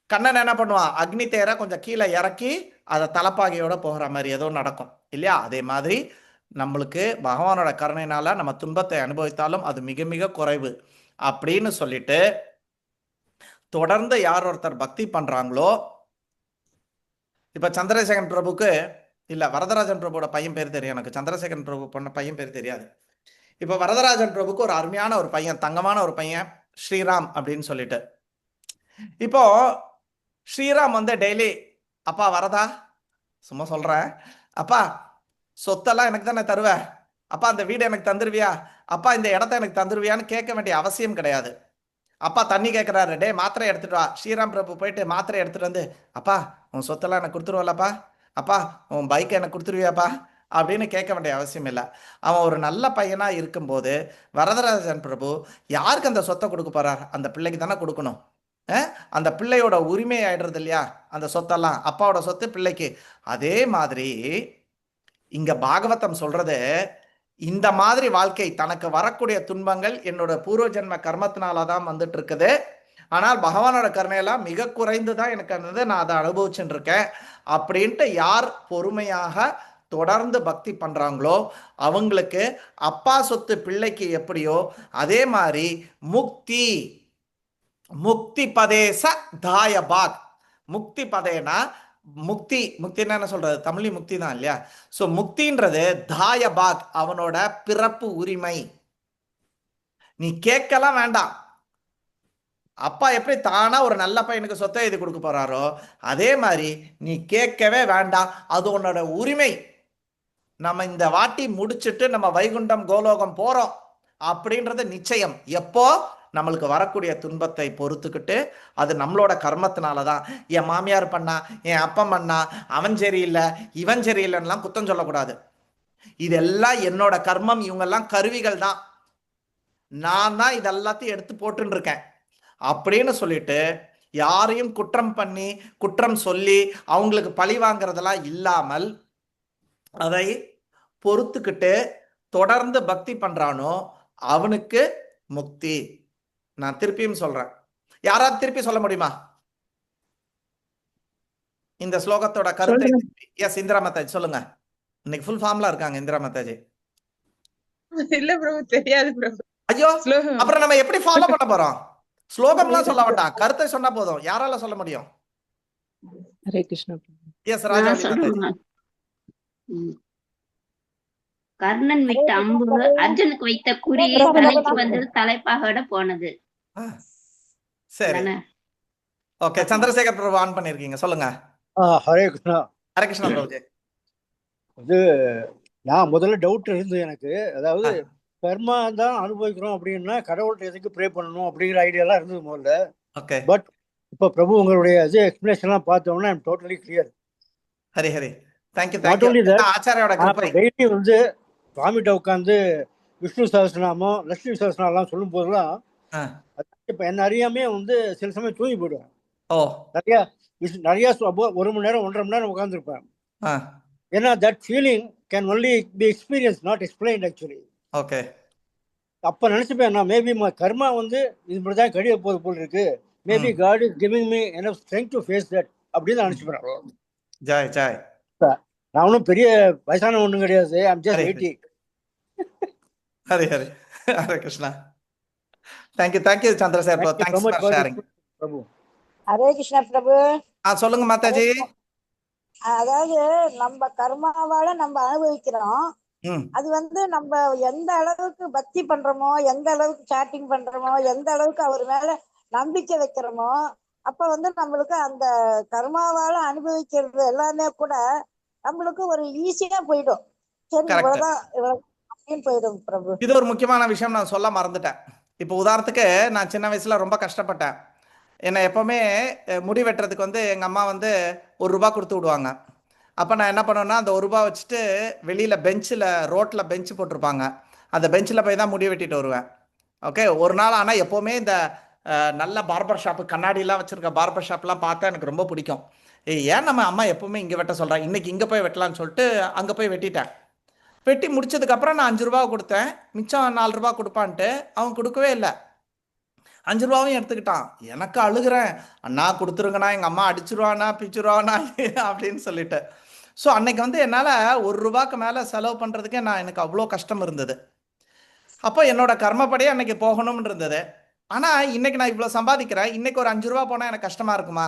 கண்ணன் என்ன பண்ணுவான்? அக்னி தேரை கொஞ்சம் கீழே இறக்கி அதை தலைப்பாகையோட போகிற மாதிரி ஏதோ நடக்கும் இல்லையா? அதே மாதிரி நம்மளுக்கு பகவானோட கருணையினால நம்ம துன்பத்தை அனுபவித்தாலும் அது மிக மிக குறைவு அப்படின்னு சொல்லிட்டு, தொடர்ந்து யார் ஒருத்தர் பக்தி பண்றாங்களோ, இப்ப சந்திரசேகரன் பிரபுக்கு இல்ல வரதராஜன் பிரபுவோட பையன் பேர் தெரியும் எனக்கு, சந்திரசேகரன் பிரபு பொண்ண பையன் பேர் தெரியாது. இப்ப வரதராஜன் பிரபுக்கு ஒரு அருமையான ஒரு பையன், தங்கமான ஒரு பையன், ஸ்ரீராம் அப்படின்னு சொல்லிட்டு. இப்போ ஸ்ரீராம் வந்து டெய்லி, அப்பா வரதா, சும்மா சொல்றேன், அப்பா சொத்தெல்லாம் எனக்கு தானே தருவ, அப்பா அந்த வீடு எனக்கு தந்துருவியா, அப்பா இந்த இடத்த எனக்கு தந்துருவியான்னு கேட்க வேண்டிய அவசியம் கிடையாது. அப்பா தண்ணி கேட்கிறாரு, டே மாத்திரை எடுத்துட்டு வா. ஸ்ரீராம் பிரபு போயிட்டு மாத்திரை எடுத்துட்டு வந்து, அப்பா உன் சொத்தெல்லாம் எனக்கு கொடுத்துருவல்லப்பா, அப்பா உன் பைக் எனக்கு கொடுத்துருவியாப்பா அப்படின்னு கேட்க வேண்டிய அவசியம் இல்லை. அவன் ஒரு நல்ல பையனா இருக்கும்போது வரதராஜன் பிரபு யாருக்கு அந்த சொத்தை கொடுக்க போறார்? அந்த பிள்ளைக்கு தானே கொடுக்கணும். அந்த பிள்ளையோட உரிமை ஆயிடுறது இல்லையா அந்த சொத்தெல்லாம், அப்பாவோட சொத்து பிள்ளைக்கு. அதே மாதிரி இங்க பாகவதம் சொல்றது, இந்த மாதிரி வாழ்க்கை தனக்கு வரக்கூடிய துன்பங்கள் என்னோட பூர்வ ஜென்ம கர்மத்தினாலதான் வந்துட்டு இருக்குது. ஆனால் பகவானோட கருணையெல்லாம் மிக குறைந்து தான் எனக்கு இருந்தது, நான் அதை அனுபவிச்சுட்டு இருக்கேன் அப்படின்ட்டு யார் பொறுமையாக தொடர்ந்து பக்தி பண்றாங்களோ அவங்களுக்கு அப்பா சொத்து பிள்ளைக்கு எப்படியோ அதே மாதிரி முக்தி முக்தி பதேச தாயபாக். முக்தி பதேனா முக்தி, முக்தின்னா என்ன சொல்றது, தமிழ் முக்தி தான் இல்லையா? சோ முக்தின்றது தாயபாக், அவனோட பிறப்பு உரிமை. நீ கேட்கலாம் வேண்டாம். அப்பா எப்படி தானா ஒரு நல்ல பையனுக்கு சொத்தை எழுதி கொடுக்க போறாரோ அதே மாதிரி நீ கேட்கவே வேண்டாம், அது உன்னோட உரிமை. நம்ம இந்த வாட்டி முடிச்சுட்டு நம்ம வைகுண்டம் கோலோகம் போறோம் அப்படின்றது நிச்சயம். எப்போ? நம்மளுக்கு வரக்கூடிய துன்பத்தை பொறுத்துக்கிட்டு, அது நம்மளோட கர்மத்தினாலதான். என் மாமியார் பண்ணா, என் அப்பா பண்ணா, அவன் சரியில்லை இவன் சரியில்லைன்னா குத்தம் சொல்லக்கூடாது. இதெல்லாம் என்னோட கர்மம், இவங்கெல்லாம் கருவிகள் தான், நான் தான் இதெல்லாத்தையும் எடுத்து போட்டுன்னு இருக்கேன் அப்படின்னு சொல்லிட்டு யாரையும் குற்றம் பண்ணி குற்றம் சொல்லி அவங்களுக்கு பழி வாங்குறதெல்லாம் இல்லாமல் அதை பொறுத்துக்கிட்டு தொடர்ந்து பக்தி பண்றானோ அவனுக்கு முக்தி. நான் திருப்பியும் சொல்றேன், யாராவது திருப்பி சொல்ல முடியுமா இந்த ஸ்லோகத்தோட கருத்தை? எஸ், இந்திரா மாதாஜி சொல்லுங்க. இன்னைக்கு ஃபுல் ஃபார்ம்ல இருக்காங்க இந்திரா மாதாஜி. இல்ல பிரபு, தெரியாது பிரபு. ஐயோ, அப்புறம் நம்ம எப்படி ஃபாலோ பண்ண போறோம்? ஸ்லோகம்லாம் சொல்ல வேண்டாம், கருத்தை சொன்னா போதும். யாரால சொல்ல முடியும்? ஹரே கிருஷ்ணா. எஸ் ராஜா. கர்ணன் விட்ட அம்பு அர்ஜுனுக்கு வைத்த குறி தலைக்கு வந்து தலைப்பாக போனது. சரி, ஓகே. சந்திரசேகர் பிரபு ஆன் பண்ணிருக்கீங்க, சொல்லுங்க. ஹரே கிருஷ்ணா. ஹரே கிருஷ்ணா பிரபுஜி. அது நான் முதல்ல டவுட் இருந்தது எனக்கு. அதாவது கர்மா தான் அனுபவிக்கிறோம் அப்படின்னா கடவுள்கிட்ட எதுக்கு ப்ரே பண்ணணும் அப்படிங்கிற ஐடியாலாம் இருந்தது முதல்ல. ஓகே. பட் இப்போ பிரபு உங்களுடைய இது எக்ஸ்பிளேஷன்லாம் பார்த்தோம்னா I'm totally clear. Hari Hari, thank you not thank you. Only that, ஆச்சாரியோட கிருபை. டெய்லி வந்து சுவாமிகிட்ட உட்காந்து விஷ்ணு சஹஸ்ரநாமம் லட்சுமி சஹஸ்ரநாமம் சொல்லும் போதெல்லாம் இப்போ என்ன அறியாமே வந்து சில சமயம் தூங்கி போயிடுவேன். நிறைய ஒரு மணி நேரம் 1.5 மணி நேரம் உட்காந்துருப்பேன். ஏன்னா that feeling can only be experience, not explained actually. Okay. அப்போ நினச்சிப்பேன் நான், மேபி கர்மா வந்து இப்படி தான் கழிய போது போல் இருக்கு, maybe God is giving me enough strength to face that அப்படின்னு நினச்சிப்பேன். Joy Joy. நான் ஒன்றும் பெரிய வயசான ஒன்றும் கிடையாது, I am just 80. Hari Hari, Hare Krishna. Thank you thank you Chandrasekhar Prabhu, thanks for sharing. Prabhu Hare Krishna Prabhu. சொல்லுங்க மாதாஜி. அதாவது நம்ம கர்மாவால நம்ம அனுபவிக்கிறோம். அது வந்து நம்ம எந்த அளவுக்கு பக்தி பண்றோமோ, எந்த அளவுக்கு சாட்டிங் பண்றோமோ, எந்த அளவுக்கு அவர் மேல நம்பிக்கை வைக்கிறோமோ, அப்ப வந்து நம்மளுக்கு அந்த கர்மாவால அனுபவிக்கிறது எல்லாமே கூட நம்மளுக்கு ஒரு ஈஸியா போயிடும். சரி, இவ்வளவுதான் அப்படின்னு போயிடும் பிரபு. இது ஒரு முக்கியமான விஷயம் நான் சொல்ல மறந்துட்டேன். இப்போ உதாரணத்துக்கு நான் சின்ன வயசுல ரொம்ப கஷ்டப்பட்டேன். என்னை எப்பவுமே முடி வெட்டுறதுக்கு வந்து எங்க அம்மா வந்து ₹1 கொடுத்து விடுவாங்க. அப்போ நான் என்ன பண்ணுவேன்னா அந்த ₹1 வச்சுட்டு வெளியில் பெஞ்சில் ரோட்டில் பெஞ்சு போட்டிருப்பாங்க, அந்த பெஞ்சில் போய் தான் முடி வெட்டிட்டு வருவேன். ஓகே. ஒரு நாள் ஆனால் எப்போவுமே இந்த நல்ல பார்பர் ஷாப்பு, கண்ணாடிலாம் வச்சுருக்க பார்பர் ஷாப்லாம் பார்த்தா எனக்கு ரொம்ப பிடிக்கும். ஏன் நம்ம அம்மா எப்போவுமே இங்கே வெட்ட சொல்கிறேன், இன்றைக்கி இங்கே போய் வெட்டலான்னு சொல்லிட்டு அங்கே போய் வெட்டிட்டேன். வெட்டி முடிச்சதுக்கப்புறம் நான் ₹5 கொடுத்தேன், மிச்சம் ₹4 கொடுப்பான்ட்டு அவன் கொடுக்கவே இல்லை. ₹5 எடுத்துக்கிட்டான். எனக்கு அழுகிறேன், அண்ணா கொடுத்துருங்கண்ணா, எங்கள் அம்மா அடிச்சிருவானா பிச்சுருவானா அப்படின்னு சொல்லிட்டு. ஸோ அன்னைக்கு வந்து என்னால் ₹1 மேலே செலவு பண்ணுறதுக்கே எனக்கு அவ்வளோ கஷ்டம் இருந்தது. அப்போ என்னோட கர்மப்படியே அன்னைக்கு போகணும்னு இருந்தது. ஆனால் இன்னைக்கு நான் இவ்வளோ சம்பாதிக்கிறேன், இன்னைக்கு ஒரு ₹5 போனால் எனக்கு கஷ்டமா இருக்குமா?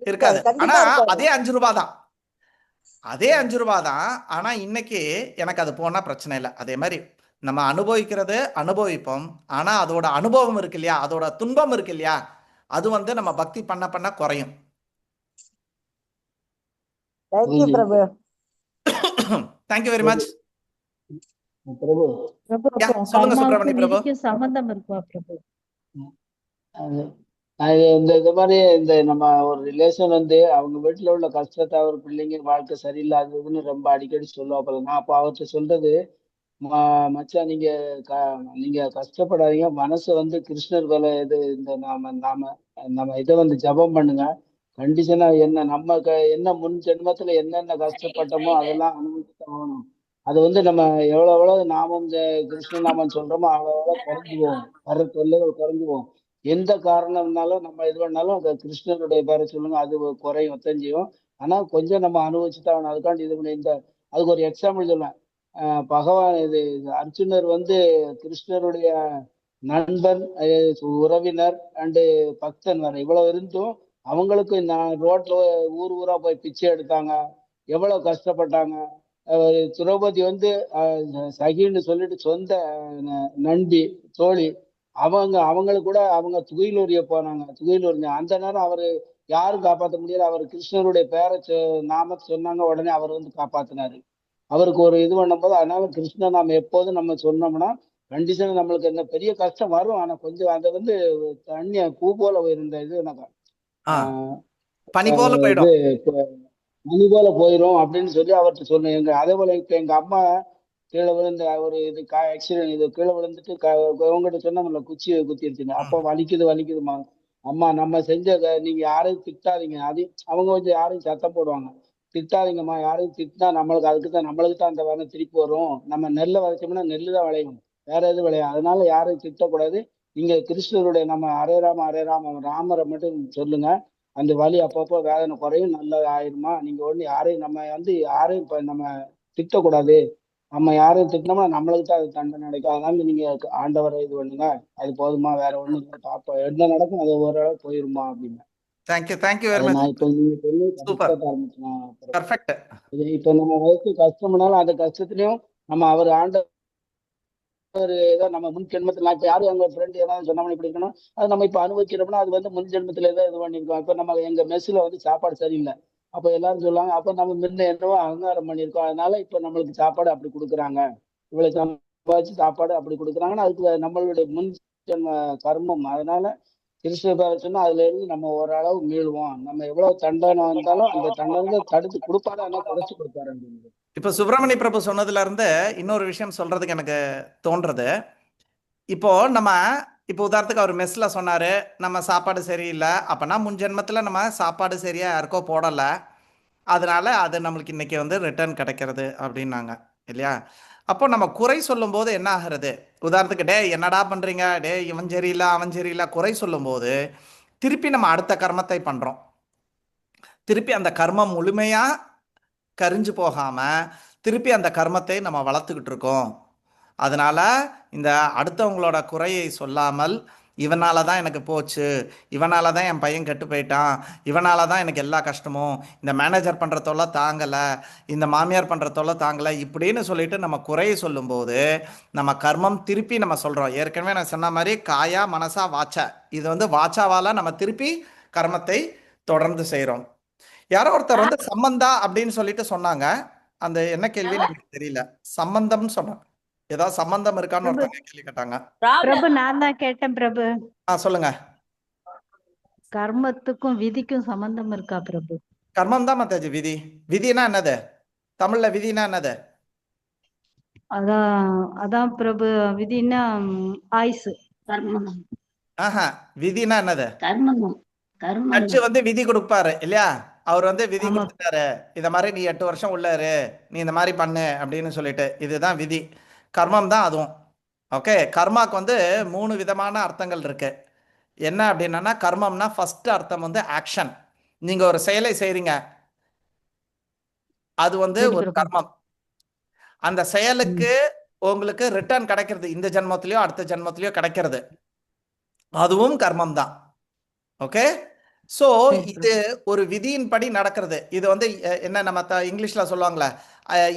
இருக்காது. ஆனால் அதே ₹5 தான், அதே ₹5 தான். ஆனால் இன்னைக்கு எனக்கு அது போனால் பிரச்சனை இல்லை. அதே மாதிரி நம்ம அனுபவிக்கிறது அனுபவிப்போம், ஆனால் அதோட அனுபவம் இருக்கு இல்லையா, அதோட துன்பம் இருக்கு இல்லையா, அது வந்து நம்ம பக்தி பண்ண பண்ண குறையும். தேங்க்யூ வெரி மச் பிரபு. சொல்லுங்க சுப்பிரமணி பிரபு. சம்பந்தம் இருக்கா பிரபு? இந்த மாதிரி இந்த நம்ம ஒரு ரிலேஷன் வந்து அவங்க வீட்டுல உள்ள கஷ்டத்தை அவர் பிள்ளைங்க வாழ்க்கை சரியில்லாததுன்னு ரொம்ப அடிக்கடி சொல்லுவாப்புல. நான் அப்ப அவர்கிட்ட சொல்றது, மச்சான் நீங்க கஷ்டப்படாதீங்க, மனசு வந்து கிருஷ்ணர் மேல இது இந்த நாம நாம நம்ம இதை வந்து ஜபம் பண்ணுங்க. கண்டிஷனா என்ன முன் ஜென்மத்துல என்னென்ன கஷ்டப்பட்டோமோ அதெல்லாம் அனுபவிச்சு ஆகணும். அது வந்து நம்ம எவ்வளவு நாமம் கிருஷ்ண நாமம் சொல்றோமோ அவ்வளவு குறைஞ்சுவோம், வர்ற தொல்லைகள் குறைஞ்சுவோம். எந்த காரணம்னாலும் நம்ம இது பண்ணாலும் அந்த கிருஷ்ணருடைய பேரை சொல்லுங்க, அது குறையும் தெரிஞ்சும். ஆனா கொஞ்சம் நம்ம அனுபவிச்சுதான் ஆகணும். அதுக்காண்டி இது பண்ணி அதுக்கு ஒரு எக்ஸாம்பிள் சொல்லுவேன். பகவான் அர்ஜுனர் வந்து கிருஷ்ணருடைய நண்பன், உறவினர் அண்டு பக்தன் வர இவ்வளவு இருந்தும் அவங்களுக்கு நான் ரோட்ல ஊர் ஊரா போய் பிச்சை எடுத்தாங்க, எவ்வளவு கஷ்டப்பட்டாங்க. திரௌபதி வந்து சகின்னு சொல்லிட்டு சொந்த நண்பி தோழி அவங்களுக்கு கூட அவங்க துகிலூரிய போனாங்க. துகிலூரிய அந்த நேரம் அவரு யாரும் காப்பாற்ற முடியல. அவர் கிருஷ்ணருடைய பேரை நாமத்தை சொன்னாங்க, உடனே அவர் வந்து காப்பாத்தினாரு. அவருக்கு ஒரு இது பண்ணும்போது, அதனால கிருஷ்ணன் நாம எப்போதும் நம்ம சொன்னோம்னா கண்டிஷன் நம்மளுக்கு என்ன பெரிய கஷ்டம் வரும். ஆனா கொஞ்சம் அதை வந்து தண்ணிய பூ போல இருந்த இது பனி போல போயிடும், மணி போல போயிடும் அப்படின்னு சொல்லி அவர்கிட்ட சொன்னேன். அதே போல இப்ப எங்க அம்மா கீழே விழுந்து ஒரு இது ஆக்சிடென்ட், இது கீழே விழுந்துட்டு உங்ககிட்ட சொன்னோம்ல குச்சியை குத்திருச்சுன்னு. அப்ப வலிக்குதுமா அம்மா, நம்ம செஞ்ச நீங்க யாரையும் திட்டாதீங்க. அவங்க கொஞ்சம் யாரையும் சத்தம் போடுவாங்க, திட்டாதீங்கம்மா, யாரையும் திட்டினா நம்மளுக்கு தான் அந்த வேலை திருப்பி வரும். நம்ம நெல்லை விளைச்சோம்னா நெல்லு தான் விளையும், வேற எதுவும் விளையும். அதனால யாரையும் திட்டக்கூடாது. நீங்க கிருஷ்ணருடைய நம்ம ஹரே ராம ராமரை மட்டும் சொல்லுங்க, அந்த வலி அப்பப்போ வேதனை குறையும், நல்லது ஆயிருமா. நீங்க ஒண்ணு யாரையும் இப்ப நம்ம திட்டக்கூடாது. நம்ம யாரையும் திட்டினோம்னா நம்மளுக்கு தான் அது தண்டனை கிடைக்கும். அதனால நீங்க ஆண்டவரை இது பண்ணுங்க, அது போதுமா, வேற ஒண்ணும் இல்லை, பாப்போம் என்ன நடக்கும் அது ஓரளவு போயிருமா அப்படின்னு. Thank you very much. நான் இப்ப நீங்க சொல்லி பெர்ஃபெக்ட். இப்ப நம்ம வயசு கஷ்டம்னாலும் அந்த கஷ்டத்துலயும் நம்ம அவர் ஆண்டவர் ஏதோ நம்ம முன் ஜென்மத்துல இப்ப யாரும் எங்க ஃப்ரெண்ட் ஏதாவது சொன்னாம இப்படி இருக்கணும், அது நம்ம இப்ப அனுபவிக்கிறோம்னா அது வந்து முன் ஜென்மத்துல ஏதோ இது பண்ணிருக்கோம். இப்ப நம்ம எங்க மெஸ்ல வந்து சாப்பாடு சரியில்லை, அப்ப எல்லாரும் சொல்லுவாங்க, அப்ப நம்ம முன்ன என்னவோ அகங்காரம் பண்ணியிருக்கோம், அதனால இப்ப நம்மளுக்கு சாப்பாடு அப்படி கொடுக்குறாங்க, இவ்வளவு சம்பாதிச்சு சாப்பாடு அப்படி கொடுக்குறாங்கன்னா அதுக்கு நம்மளுடைய முன் ஜென்ம கர்மம். அதனால கிருஷ்ண சொன்னா அதுல இருந்து நம்ம ஓரளவு மீளுவோம். நம்ம எவ்வளவு தண்டனை வந்தாலும் அந்த தண்டனை தடுத்து கொடுப்பாரு, ஆனா குறைச்சு கொடுப்பாரு அப்படின்னு. இப்போ சுப்பிரமணிய பிரபு சொன்னதுல இருந்து இன்னொரு விஷயம் சொல்றதுக்கு எனக்கு தோன்றது. இப்போ உதாரணத்துக்கு அவர் மெஸ்ல சொன்னாரு நம்ம சாப்பாடு சரியில்லை, அப்பனா முன் ஜென்மத்துல நம்ம சாப்பாடு சரியா யாருக்கோ போடலை, அதனால அது நம்மளுக்கு இன்னைக்கு வந்து ரிட்டர்ன் கிடைக்கிறது அப்படின்னாங்க இல்லையா. அப்போ நம்ம குறை சொல்லும் போது என்ன ஆகிறது, உதாரணத்துக்கு டே என்னடா பண்றீங்க, டே இவன் சரியில்லை அவன் சரியில்லை குறை சொல்லும் போது திருப்பி நம்ம அடுத்த கர்மத்தை பண்றோம். திருப்பி அந்த கர்மம் முழுமையா கரிஞ்சு போகாம திருப்பி அந்த கர்மத்தை நம்ம வளர்த்துக்கிட்டு இருக்கோம். அதனால இந்த அடுத்தவங்களோட குறையை சொல்லாமல், இவனால தான் எனக்கு போச்சு, இவனால தான் என் பையன் கெட்டு போயிட்டான், இவனால தான் எனக்கு எல்லா கஷ்டமும், இந்த மேனேஜர் பண்ணுற தொல்லை தாங்கலை, இந்த மாமியார் பண்ணுற தொல்லை தாங்கலை இப்படின்னு சொல்லிட்டு நம்ம குறையை சொல்லும்போது நம்ம கர்மம் திருப்பி நம்ம சொல்கிறோம். ஏற்கனவே நான் சொன்ன மாதிரி காயா மனசா வாச்சா, இது வந்து வாச்சாவால் நம்ம திருப்பி கர்மத்தை தொடர்ந்து செய்கிறோம். யாரோ ஒருத்தர் வந்து சம்பந்தா அப்படின்னு சொல்லிட்டு சொன்னாங்க, அந்த என்ன கேள்வின்னு எனக்கு தெரியல. சம்பந்தம்னு சொன்னாங்க, ஏதாவது சம்பந்தம் இருக்கான்னு ஒருத்தவங்க கேள்வி கேட்டாங்க. பிரபு நான் தான் கேட்டேன் பிரபு. சொல்லுங்க. கர்மத்துக்கும் விதிக்கும் சம்பந்தம் இருக்கா பிரபு? கர்மம் தான் மத்தாஜி விதி. விதினா என்னது தமிழ்ல? விதினா என்னது? அதான் பிரபு, விதினா ஆயுசு. கர்மம். விதினா என்னது? கர்மம். ஜட்ஜ் வந்து விதி கொடுப்பாரு இல்லையா, அவர் வந்து விதி கொடுத்துட்டாரு, இத மாதிரி நீ 8 வருஷம் உள்ளாரு, நீ இந்த மாதிரி பண்ணு அப்படின்னு சொல்லிட்டு, இதுதான் விதி. கர்மம் தான் அதுவும். ஓகே, கர்மாக்கு வந்து 3 விதமான அர்த்தங்கள் இருக்கு. என்ன அப்படின்னா, கர்மம்னா ஃபர்ஸ்ட் அர்த்தம் வந்து ஆக்ஷன், நீங்க ஒரு செயலை செய்றீங்க, அது வந்து ஒரு கர்மம். அந்த செயலுக்கு உங்களுக்கு ரிட்டர்ன் கிடைக்கிறது, இந்த ஜென்மத்திலயோ அடுத்த ஜென்மத்திலயோ கிடைக்கிறது, அதுவும் கர்மம் தான். ஓகே, ஸோ இது ஒரு விதியின்படி நடக்கிறது. இது வந்து என்ன நம்ம இங்கிலீஷ்ல சொல்லுவாங்களே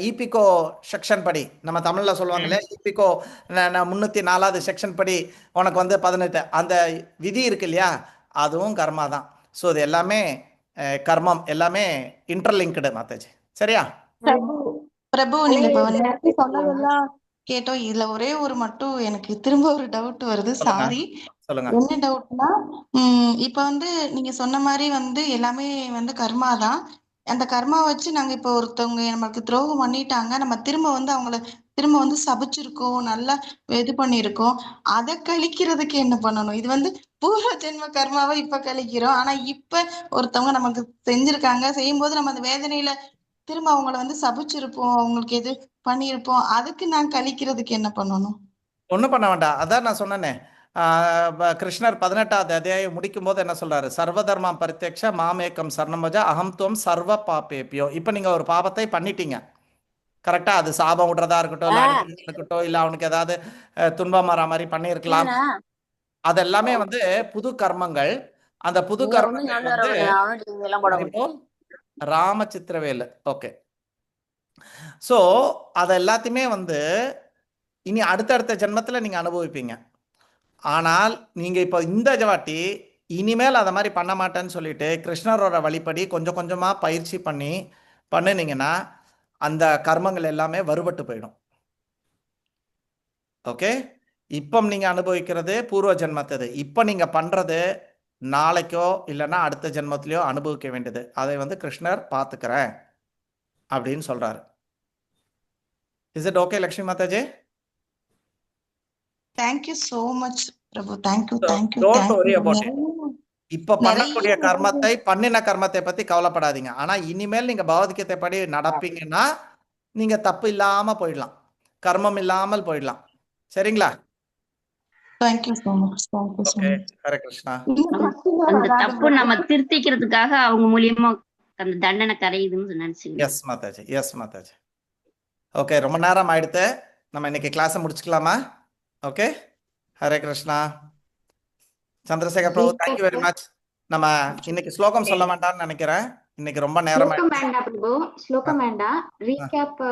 ஈபிகோ செக்ஷன் படி, நம்ம தமிழ்ல சொல்லுவாங்களே ஈபிகோ 304வது செக்ஷன் படி உனக்கு வந்து 18, அந்த விதி இருக்கு இல்லையா, அதுவும் கர்மா தான். ஸோ இது எல்லாமே கர்மம், எல்லாமே இன்டர்லிங்க்டு மாதாஜி. சரியா பிரபு? நீங்க சொன்னதெல்லாம் கேட்டோம். இதுல ஒரே ஒரு மட்டும் எனக்கு திரும்ப ஒரு டவுட் வருது, சாரி. சொல்லுங்க. என்ன டவுட்னா இப்ப வந்து நீங்க சொன்ன மாதிரி வந்து எல்லாமே வந்து கர்மா தான். அந்த கர்மா வச்சு நாங்க இப்ப ஒருத்தவங்க நமக்கு துரோகம் பண்ணிட்டாங்க, நம்ம திரும்ப வந்து அவங்கள திரும்ப வந்து சபிச்சிருக்கோம், நல்லா இது பண்ணியிருக்கோம். அதை கழிக்கிறதுக்கு என்ன பண்ணணும்? இது வந்து பூர்வ ஜென்ம கர்மாவை இப்ப கழிக்கிறோம். ஆனா இப்ப ஒருத்தவங்க நமக்கு செஞ்சிருக்காங்க, செய்யும்போது நம்ம அந்த வேதனையில திரும்ப அவங்கள வந்து சபிச்சிருப்போம், அவங்களுக்கு எது பண்ணியிருப்போம். அதுக்கு நான் கழிக்கிறதுக்கு என்ன பண்ணணும்? ஒன்றும் பண்ண வேண்டாம். அதான் நான் சொன்னேனே, கிருஷ்ணர் 18வது அத்தியாயம் முடிக்கும் போது என்ன சொல்றாரு? சர்வதர்மம் பரித்தேக்ஷ மாமேக்கம் சரணமஜா அகம் துவம் சர்வ பாப்பேபியோ. இப்போ நீங்க ஒரு பாவத்தை பண்ணிட்டீங்க, கரெக்டா? அது சாபம் விடுறதா இருக்கட்டும், இல்லை அடிக்கிறதா இருக்கட்டும், இல்லை அவனுக்கு ஏதாவது துன்பம் வர மாதிரி பண்ணியிருக்கலாம். அதெல்லாமே வந்து புது கர்மங்கள். அந்த புது கர்மங்கள் வந்து ராமச்சித்திரவேலு. ஓகே. ஸோ அதை எல்லாத்தையுமே வந்து இனி அடுத்தடுத்த ஜென்மத்தில் நீங்கள் அனுபவிப்பீங்க. ஆனால் நீங்கள் இப்போ இந்த வாட்டி இனிமேல் அதை மாதிரி பண்ண மாட்டேன்னு சொல்லிட்டு கிருஷ்ணரோட வழிப்படி கொஞ்சம் கொஞ்சமாக பயிற்சி பண்ணினீங்கன்னா அந்த கர்மங்கள் எல்லாமே வருபட்டு போயிடும். ஓகே. இப்போ நீங்கள் அனுபவிக்கிறது பூர்வ ஜென்மத்தது. இப்போ நீங்கள் பண்ணுறது நாளைக்கோ இல்லைன்னா அடுத்த ஜென்மத்திலையோ அனுபவிக்க வேண்டியது. அதை வந்து கிருஷ்ணர் பார்த்துக்கிறேன் அப்படின்னு சொல்கிறாரு. Is it okay Lakshmi Mataji? Thank you so much Prabhu. Thank you thank you don't worry thank you. About it. இப்ப பண்ணக்கூடிய கர்மத்தை பண்ணின கர்மத்தை பத்தி கவலைப்படாதீங்க. ஆனா இனிமேல் நீங்க பகவத்கீதை படி நடப்பீங்கன்னா நீங்க தப்பு இல்லாம போயிடலாம், கர்மம் இல்லாமல் போயிடலாம். சரிங்களா? Thank you so much. Thank you so okay. Much. Hare Krishna. அந்த தப்பு நம்ம திருத்திக்கிறதுக்காக அவங்க மூலியமா அந்த தண்டனை கரையுதுன்னு நினைச்சுங்க. Yes Mataji, yes Mataji. Okay, ரொம்ப நேரம் ஆயிடுத்து. நம்ம இன்னைக்கு கிளாஸை முடிச்சுக்கலாமா? Okay. Hare Krishna. Chandrasekhar Prabhu, thank you very much. நம்ம இன்னைக்கு ஸ்லோகம் சொல்ல வேண்டாம்னு நினைக்கிறேன். இன்னைக்கு ரொம்ப நேரம் ஸ்லோகம் வேண்டாம் பிரபு, ஸ்லோகம் வேண்டாம். ரீகேப்